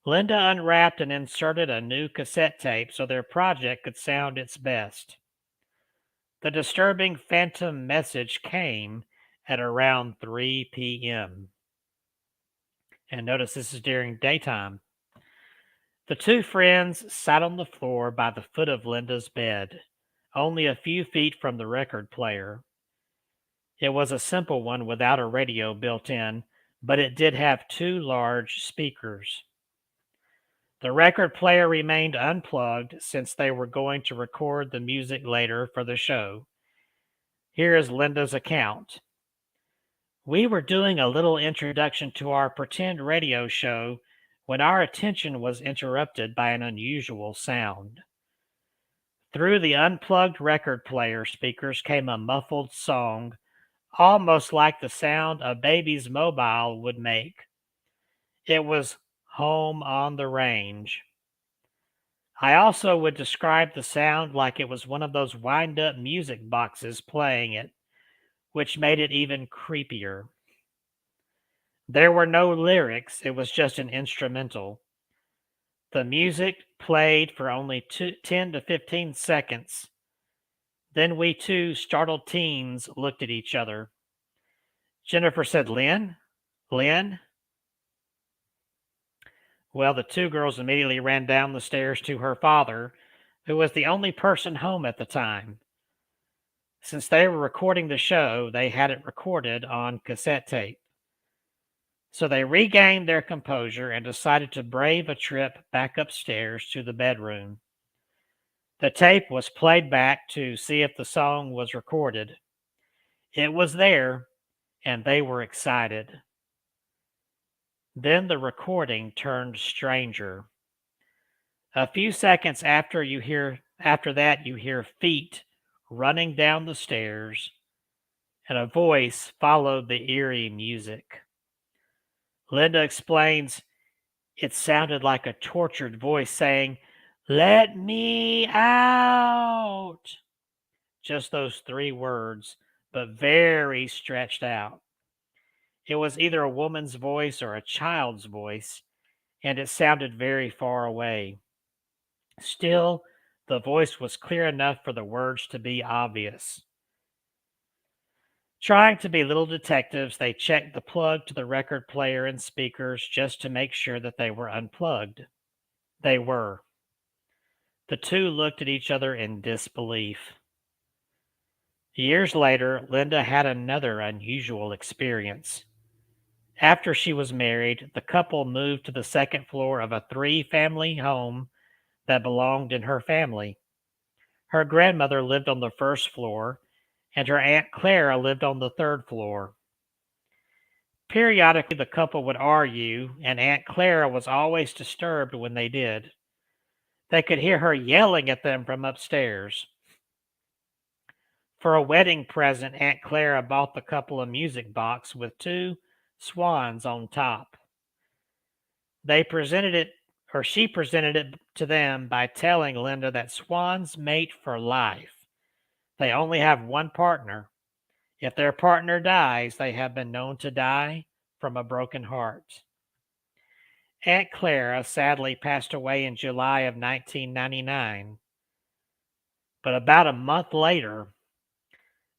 Linda unwrapped and inserted a new cassette tape so their project could sound its best. The disturbing phantom message came at around 3 p.m. And notice this is during daytime. The two friends sat on the floor by the foot of Linda's bed, only a few feet from the record player. It was a simple one without a radio built in, but it did have two large speakers. The record player remained unplugged since they were going to record the music later for the show. Here is Linda's account. We were doing a little introduction to our pretend radio show when our attention was interrupted by an unusual sound. Through the unplugged record player speakers came a muffled song, almost like the sound a baby's mobile would make. It was Home on the Range. I also would describe the sound like it was one of those wind-up music boxes playing it, which made it even creepier. There were no lyrics, it was just an instrumental. The music played for only 10 to 15 seconds. Then we two startled teens looked at each other. Jennifer said, Lynn? Lynn? Well, the two girls immediately ran down the stairs to her father, who was the only person home at the time. Since they were recording the show, they had it recorded on cassette tape. So they regained their composure and decided to brave a trip back upstairs to the bedroom. The tape was played back to see if the song was recorded. It was there, and they were excited. Then the recording turned stranger. A few seconds after that, you hear feet running down the stairs, and a voice followed the eerie music. Linda explains it sounded like a tortured voice saying, "Let me out." Just those 3 words, but very stretched out. It was either a woman's voice or a child's voice, and it sounded very far away. Still, the voice was clear enough for the words to be obvious. Trying to be little detectives, they checked the plug to the record player and speakers just to make sure that they were unplugged. They were. The 2 looked at each other in disbelief. Years later, Linda had another unusual experience. After she was married, the couple moved to the 2nd floor of a 3-family home that belonged in her family. Her grandmother lived on the 1st floor, and her Aunt Clara lived on the 3rd floor. Periodically, the couple would argue, and Aunt Clara was always disturbed when they did. They could hear her yelling at them from upstairs. For a wedding present, Aunt Clara bought the couple a music box with 2 swans on top. She presented it to them by telling Linda that swans mate for life. They only have one partner. If their partner dies, they have been known to die from a broken heart. Aunt Clara sadly passed away in July of 1999. But about a month later,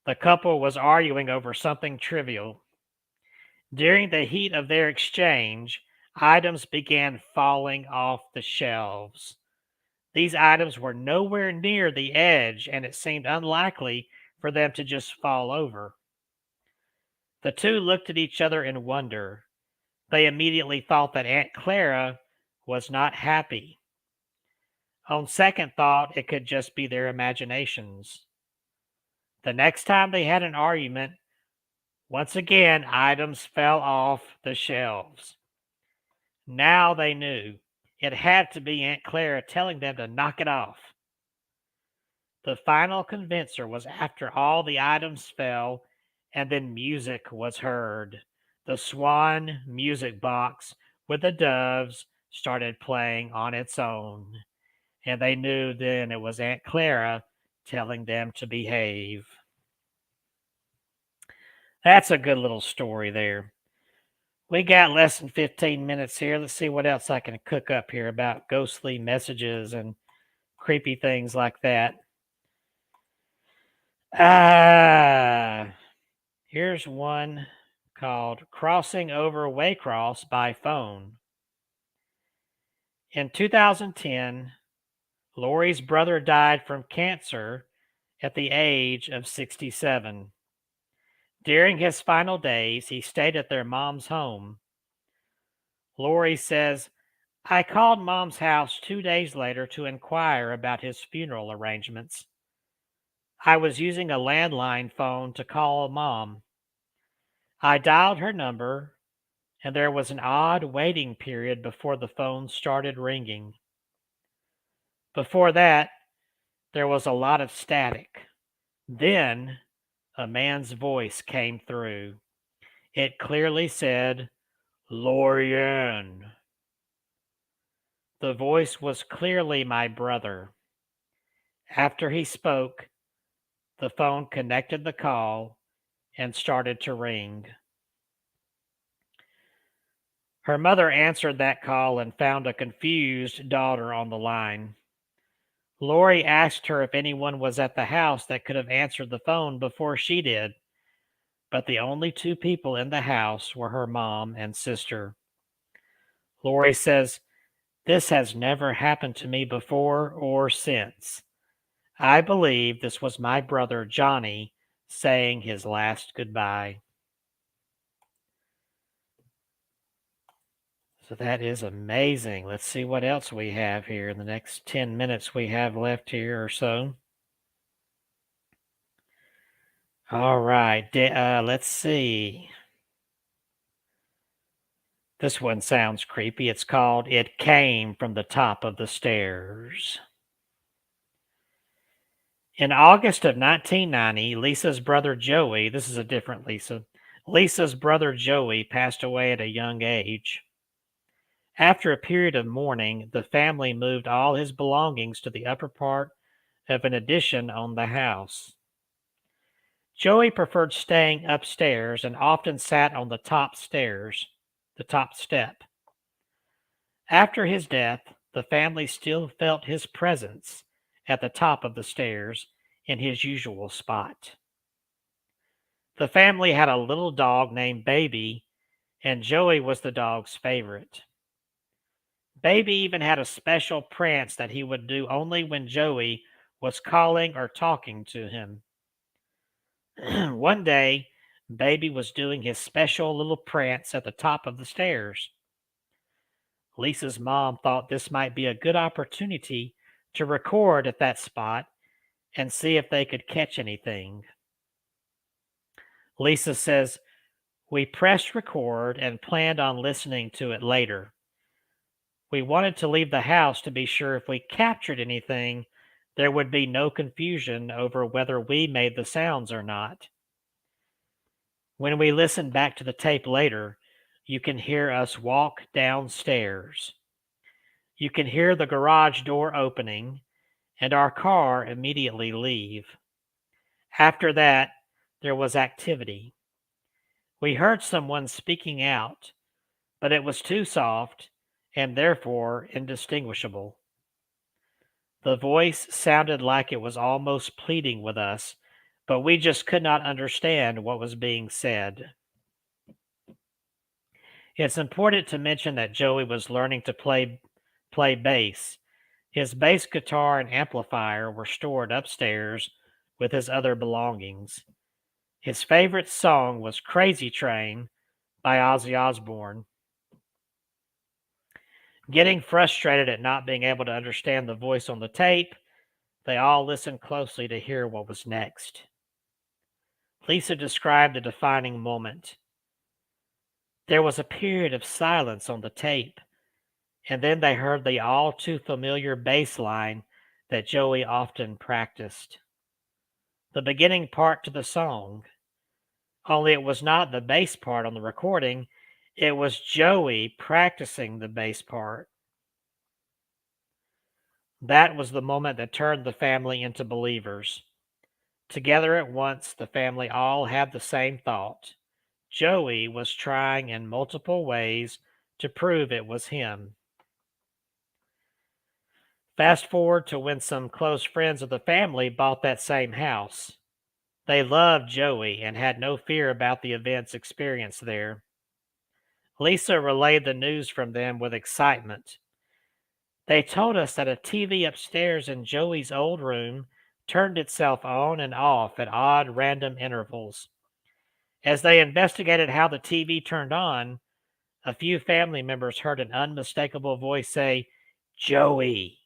the couple was arguing over something trivial. During the heat of their exchange, items began falling off the shelves. These items were nowhere near the edge, and it seemed unlikely for them to just fall over. The 2 looked at each other in wonder. They immediately thought that Aunt Clara was not happy. On second thought, it could just be their imaginations. The next time they had an argument, once again, items fell off the shelves. Now they knew. It had to be Aunt Clara telling them to knock it off. The final convincer was after all the items fell, and then music was heard. The swan music box with the doves started playing on its own, and they knew then it was Aunt Clara telling them to behave. That's a good little story there. We got less than 15 minutes here. Let's see what else I can cook up here about ghostly messages and creepy things like that. Here's one called Crossing Over Waycross by Phone. In 2010, Lori's brother died from cancer at the age of 67. During his final days, he stayed at their mom's home. Lori says, "I called Mom's house 2 days later to inquire about his funeral arrangements. I was using a landline phone to call Mom. I dialed her number, and there was an odd waiting period before the phone started ringing. Before that, there was a lot of static. Then a man's voice came through. It clearly said, 'Lorianne.' The voice was clearly my brother. After he spoke, the phone connected the call and started to ring. Her mother answered that call and found a confused daughter on the line. Lori asked her if anyone was at the house that could have answered the phone before she did, but the only 2 people in the house were her mom and sister. Lori says, This has never happened to me before or since. I believe this was my brother Johnny saying his last goodbye. So that is amazing. Let's see what else we have here in the next 10 minutes we have left here or so. All right, let's see. This one sounds creepy. It's called It Came from the Top of the Stairs. In August of 1990, Lisa's brother Joey, this is a different Lisa, Lisa's brother Joey passed away at a young age. After a period of mourning, the family moved all his belongings to the upper part of an addition on the house. Joey preferred staying upstairs and often sat on the top step. After his death, the family still felt his presence at the top of the stairs in his usual spot. The family had a little dog named Baby, and Joey was the dog's favorite. Baby even had a special prance that he would do only when Joey was calling or talking to him. One day, Baby was doing his special little prance at the top of the stairs. Lisa's mom thought this might be a good opportunity to record at that spot and see if they could catch anything. Lisa says, "We pressed record and planned on listening to it later. We wanted to leave the house to be sure if we captured anything, there would be no confusion over whether we made the sounds or not. When we listen back to the tape later, you can hear us walk downstairs. You can hear the garage door opening and our car immediately leave. After that, there was activity. We heard someone speaking out, but it was too soft and therefore indistinguishable. The voice sounded like it was almost pleading with us, but we just could not understand what was being said." It's important to mention that Joey was learning to play bass. His bass guitar and amplifier were stored upstairs with his other belongings. His favorite song was Crazy Train by Ozzy Osbourne. Getting frustrated at not being able to understand the voice on the tape, they all listened closely to hear what was next. Lisa described the defining moment. There was a period of silence on the tape, and then they heard the all too familiar bass line that Joey often practiced. The beginning part to the song, only it was not the bass part on the recording, it was Joey practicing the bass part. That was the moment that turned the family into believers. Together at once, the family all had the same thought. Joey was trying in multiple ways to prove it was him. Fast forward to when some close friends of the family bought that same house. They loved Joey and had no fear about the events experienced there. Lisa relayed the news from them with excitement. They told us that a TV upstairs in Joey's old room turned itself on and off at odd random intervals. As they investigated how the TV turned on, a few family members heard an unmistakable voice say, "Joey,"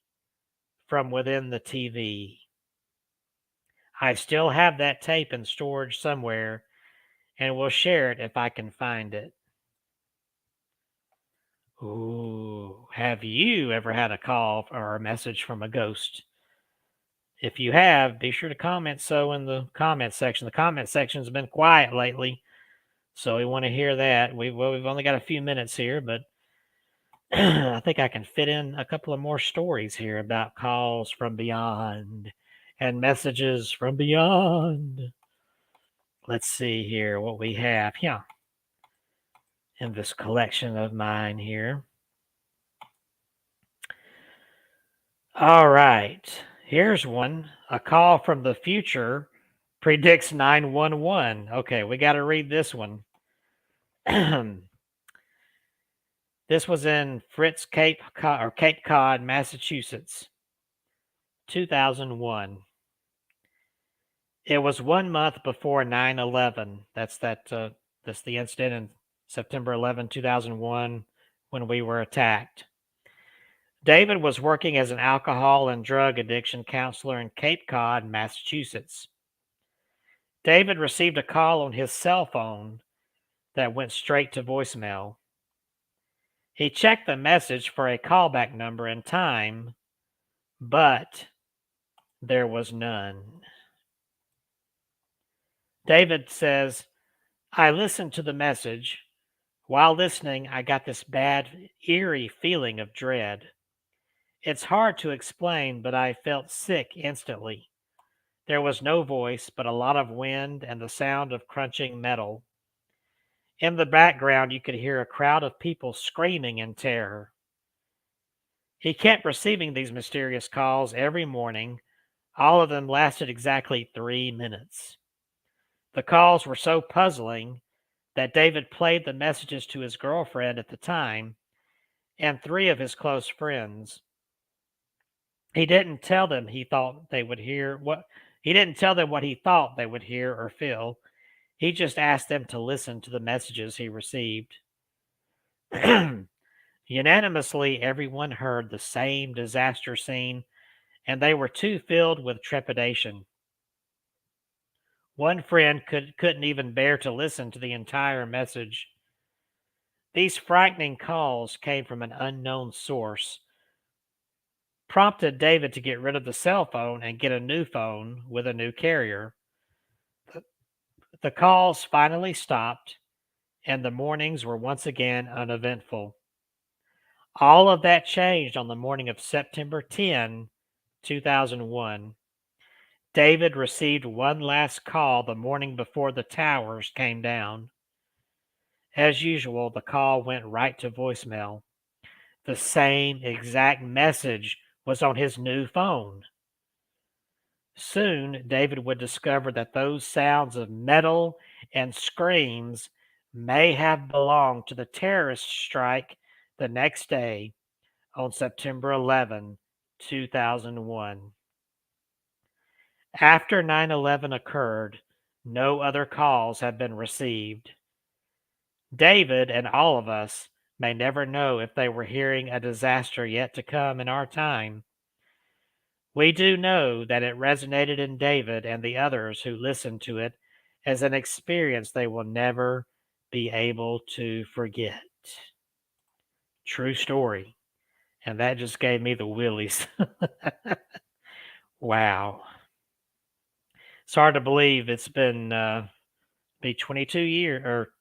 from within the TV. I still have that tape in storage somewhere and will share it if I can find it. Ooh, have you ever had a call or a message from a ghost? If you have, be sure to comment so in the comment section. The comment section's been quiet lately, so we want to hear that. We've only got a few minutes here, but I think I can fit in a couple of more stories here about calls from beyond and messages from beyond. Let's see here what we have. Yeah. In this collection of mine here. All right. Here's one. A call from the future predicts 911. Okay, we got to read this one. This This was in Fritz Cape Cod, Massachusetts, 2001. It was 1 month before 9/11. That's the incident in September 11, 2001, when we were attacked. David was working as an alcohol and drug addiction counselor in Cape Cod, Massachusetts. David received a call on his cell phone that went straight to voicemail. He checked the message for a callback number and time, but there was none. David says, I listened to the message. While listening, I got this bad, eerie feeling of dread. It's hard to explain, but I felt sick instantly. There was no voice, but a lot of wind and the sound of crunching metal. In the background, you could hear a crowd of people screaming in terror. He kept receiving these mysterious calls every morning. All of them lasted exactly 3 minutes. The calls were so puzzling that David played the messages to his girlfriend at the time and 3 of his close friends. He didn't tell them what he thought they would hear or feel. He just asked them to listen to the messages he received. Unanimously, everyone heard the same disaster scene, and they were too filled with trepidation. One friend couldn't even bear to listen to the entire message. These frightening calls came from an unknown source, prompted David to get rid of the cell phone and get a new phone with a new carrier. The calls finally stopped, and the mornings were once again uneventful. All of that changed on the morning of September 10, 2001. David received one last call the morning before the towers came down. As usual, the call went right to voicemail. The same exact message was on his new phone. Soon, David would discover that those sounds of metal and screams may have belonged to the terrorist strike the next day on September 11, 2001. After 9/11 occurred, no other calls have been received. David and all of us may never know if they were hearing a disaster yet to come in our time. We do know that it resonated in David and the others who listened to it as an experience they will never be able to forget. True story. And that just gave me the willies. Wow. It's hard to believe it's been 22 years or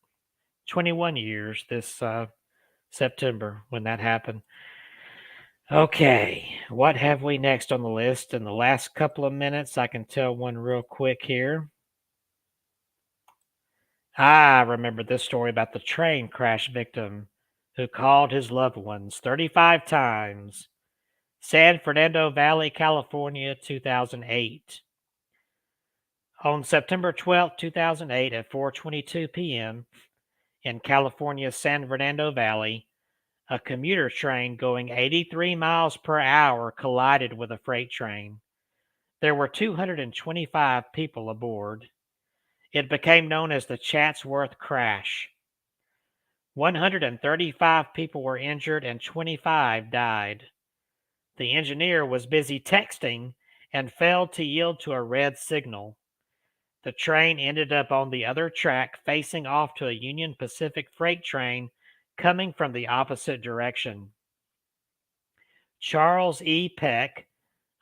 21 years this September when that happened. Okay, what have we next on the list? In the last couple of minutes, I can tell one real quick here. I remember this story about the train crash victim who called his loved ones 35 times. San Fernando Valley, California, 2008. On September 12, 2008 at 4:22 p.m. in California's San Fernando Valley, a commuter train going 83 miles per hour collided with a freight train. There were 225 people aboard. It became known as the Chatsworth Crash. 135 people were injured and 25 died. The engineer was busy texting and failed to yield to a red signal. The train ended up on the other track facing off to a Union Pacific freight train coming from the opposite direction. Charles E. Peck,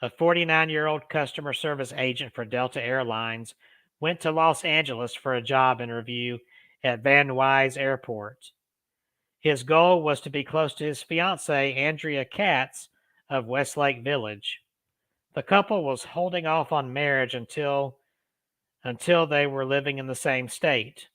a 49-year-old customer service agent for Delta Airlines, went to Los Angeles for a job interview at Van Nuys Airport. His goal was to be close to his fiancée, Andrea Katz, of Westlake Village. The couple was holding off on marriage until they were living in the same state.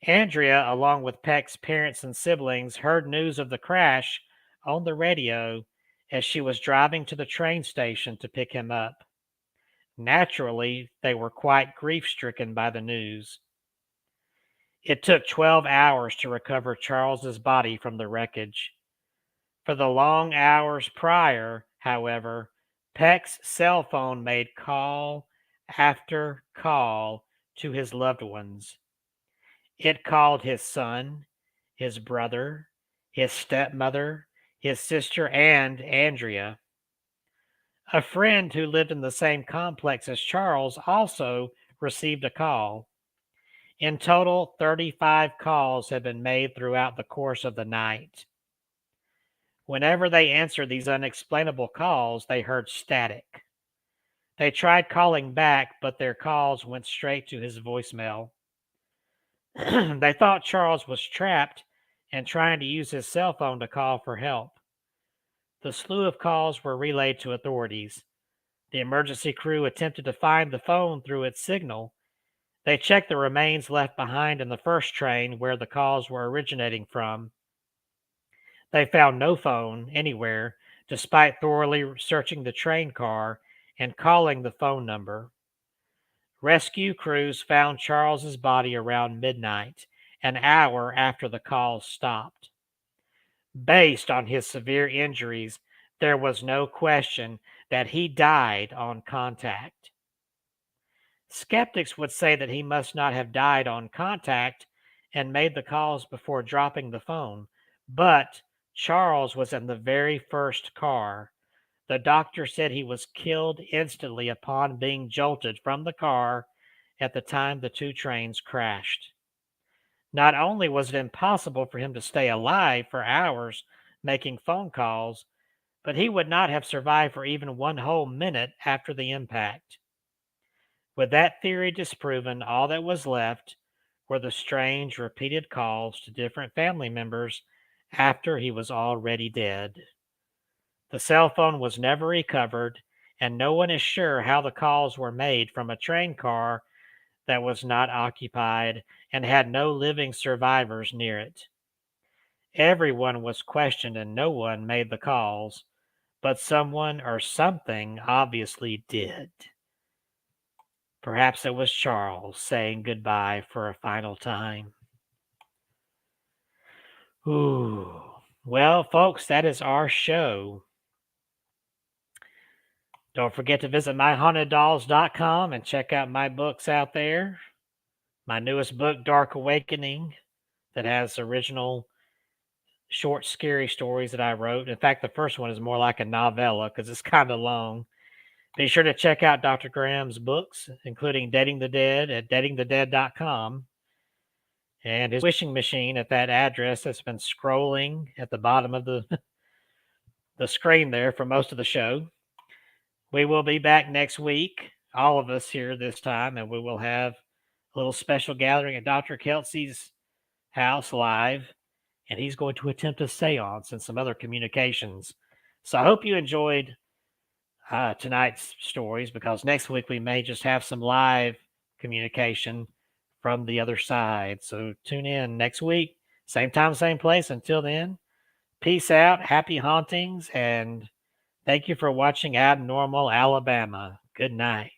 Andrea, along with Peck's parents and siblings, heard news of the crash on the radio as she was driving to the train station to pick him up. Naturally, they were quite grief-stricken by the news. It took 12 hours to recover Charles's body from the wreckage. For the long hours prior, however, Peck's cell phone made call after call to his loved ones. It called his son, his brother, his stepmother, his sister, and Andrea. A friend who lived in the same complex as Charles also received a call. In total, 35 calls had been made throughout the course of the night. Whenever they answered these unexplainable calls, they heard static. They tried calling back, but their calls went straight to his voicemail. They thought Charles was trapped and trying to use his cell phone to call for help. The slew of calls were relayed to authorities. The emergency crew attempted to find the phone through its signal. They checked the remains left behind in the first train where the calls were originating from. They found no phone anywhere, despite thoroughly searching the train car and calling the phone number. Rescue crews found Charles's body around midnight, an hour after the calls stopped. Based on his severe injuries, there was no question that he died on contact. Skeptics would say that he must not have died on contact and made the calls before dropping the phone, but Charles was in the very first car. The doctor said he was killed instantly upon being jolted from the car at the time the two trains crashed. Not only was it impossible for him to stay alive for hours making phone calls, but he would not have survived for even one whole minute after the impact. With that theory disproven, all that was left were the strange repeated calls to different family members after he was already dead. The cell phone was never recovered, and no one is sure how the calls were made from a train car that was not occupied and had no living survivors near it. Everyone was questioned and no one made the calls, but someone or something obviously did. Perhaps it was Charles saying goodbye for a final time. Ooh. Well, folks, that is our show. Don't forget to visit myhauntedDolls.com and check out my books out there. My newest book, Dark Awakening, that has original short, scary stories that I wrote. In fact, the first one is more like a novella because it's kind of long. Be sure to check out Dr. Graham's books, including Dating the Dead at datingthedead.com, and his wishing machine at that address that's been scrolling at the bottom of the screen there for most of the show. We will be back next week, all of us here this time, and we will have a little special gathering at Dr. Kelsey's house live, and he's going to attempt a seance and some other communications. So I hope you enjoyed tonight's stories, because next week we may just have some live communication from the other side. So tune in next week, same time, same place. Until then, peace out, happy hauntings, and thank you for watching Abnormal Alabama. Good night.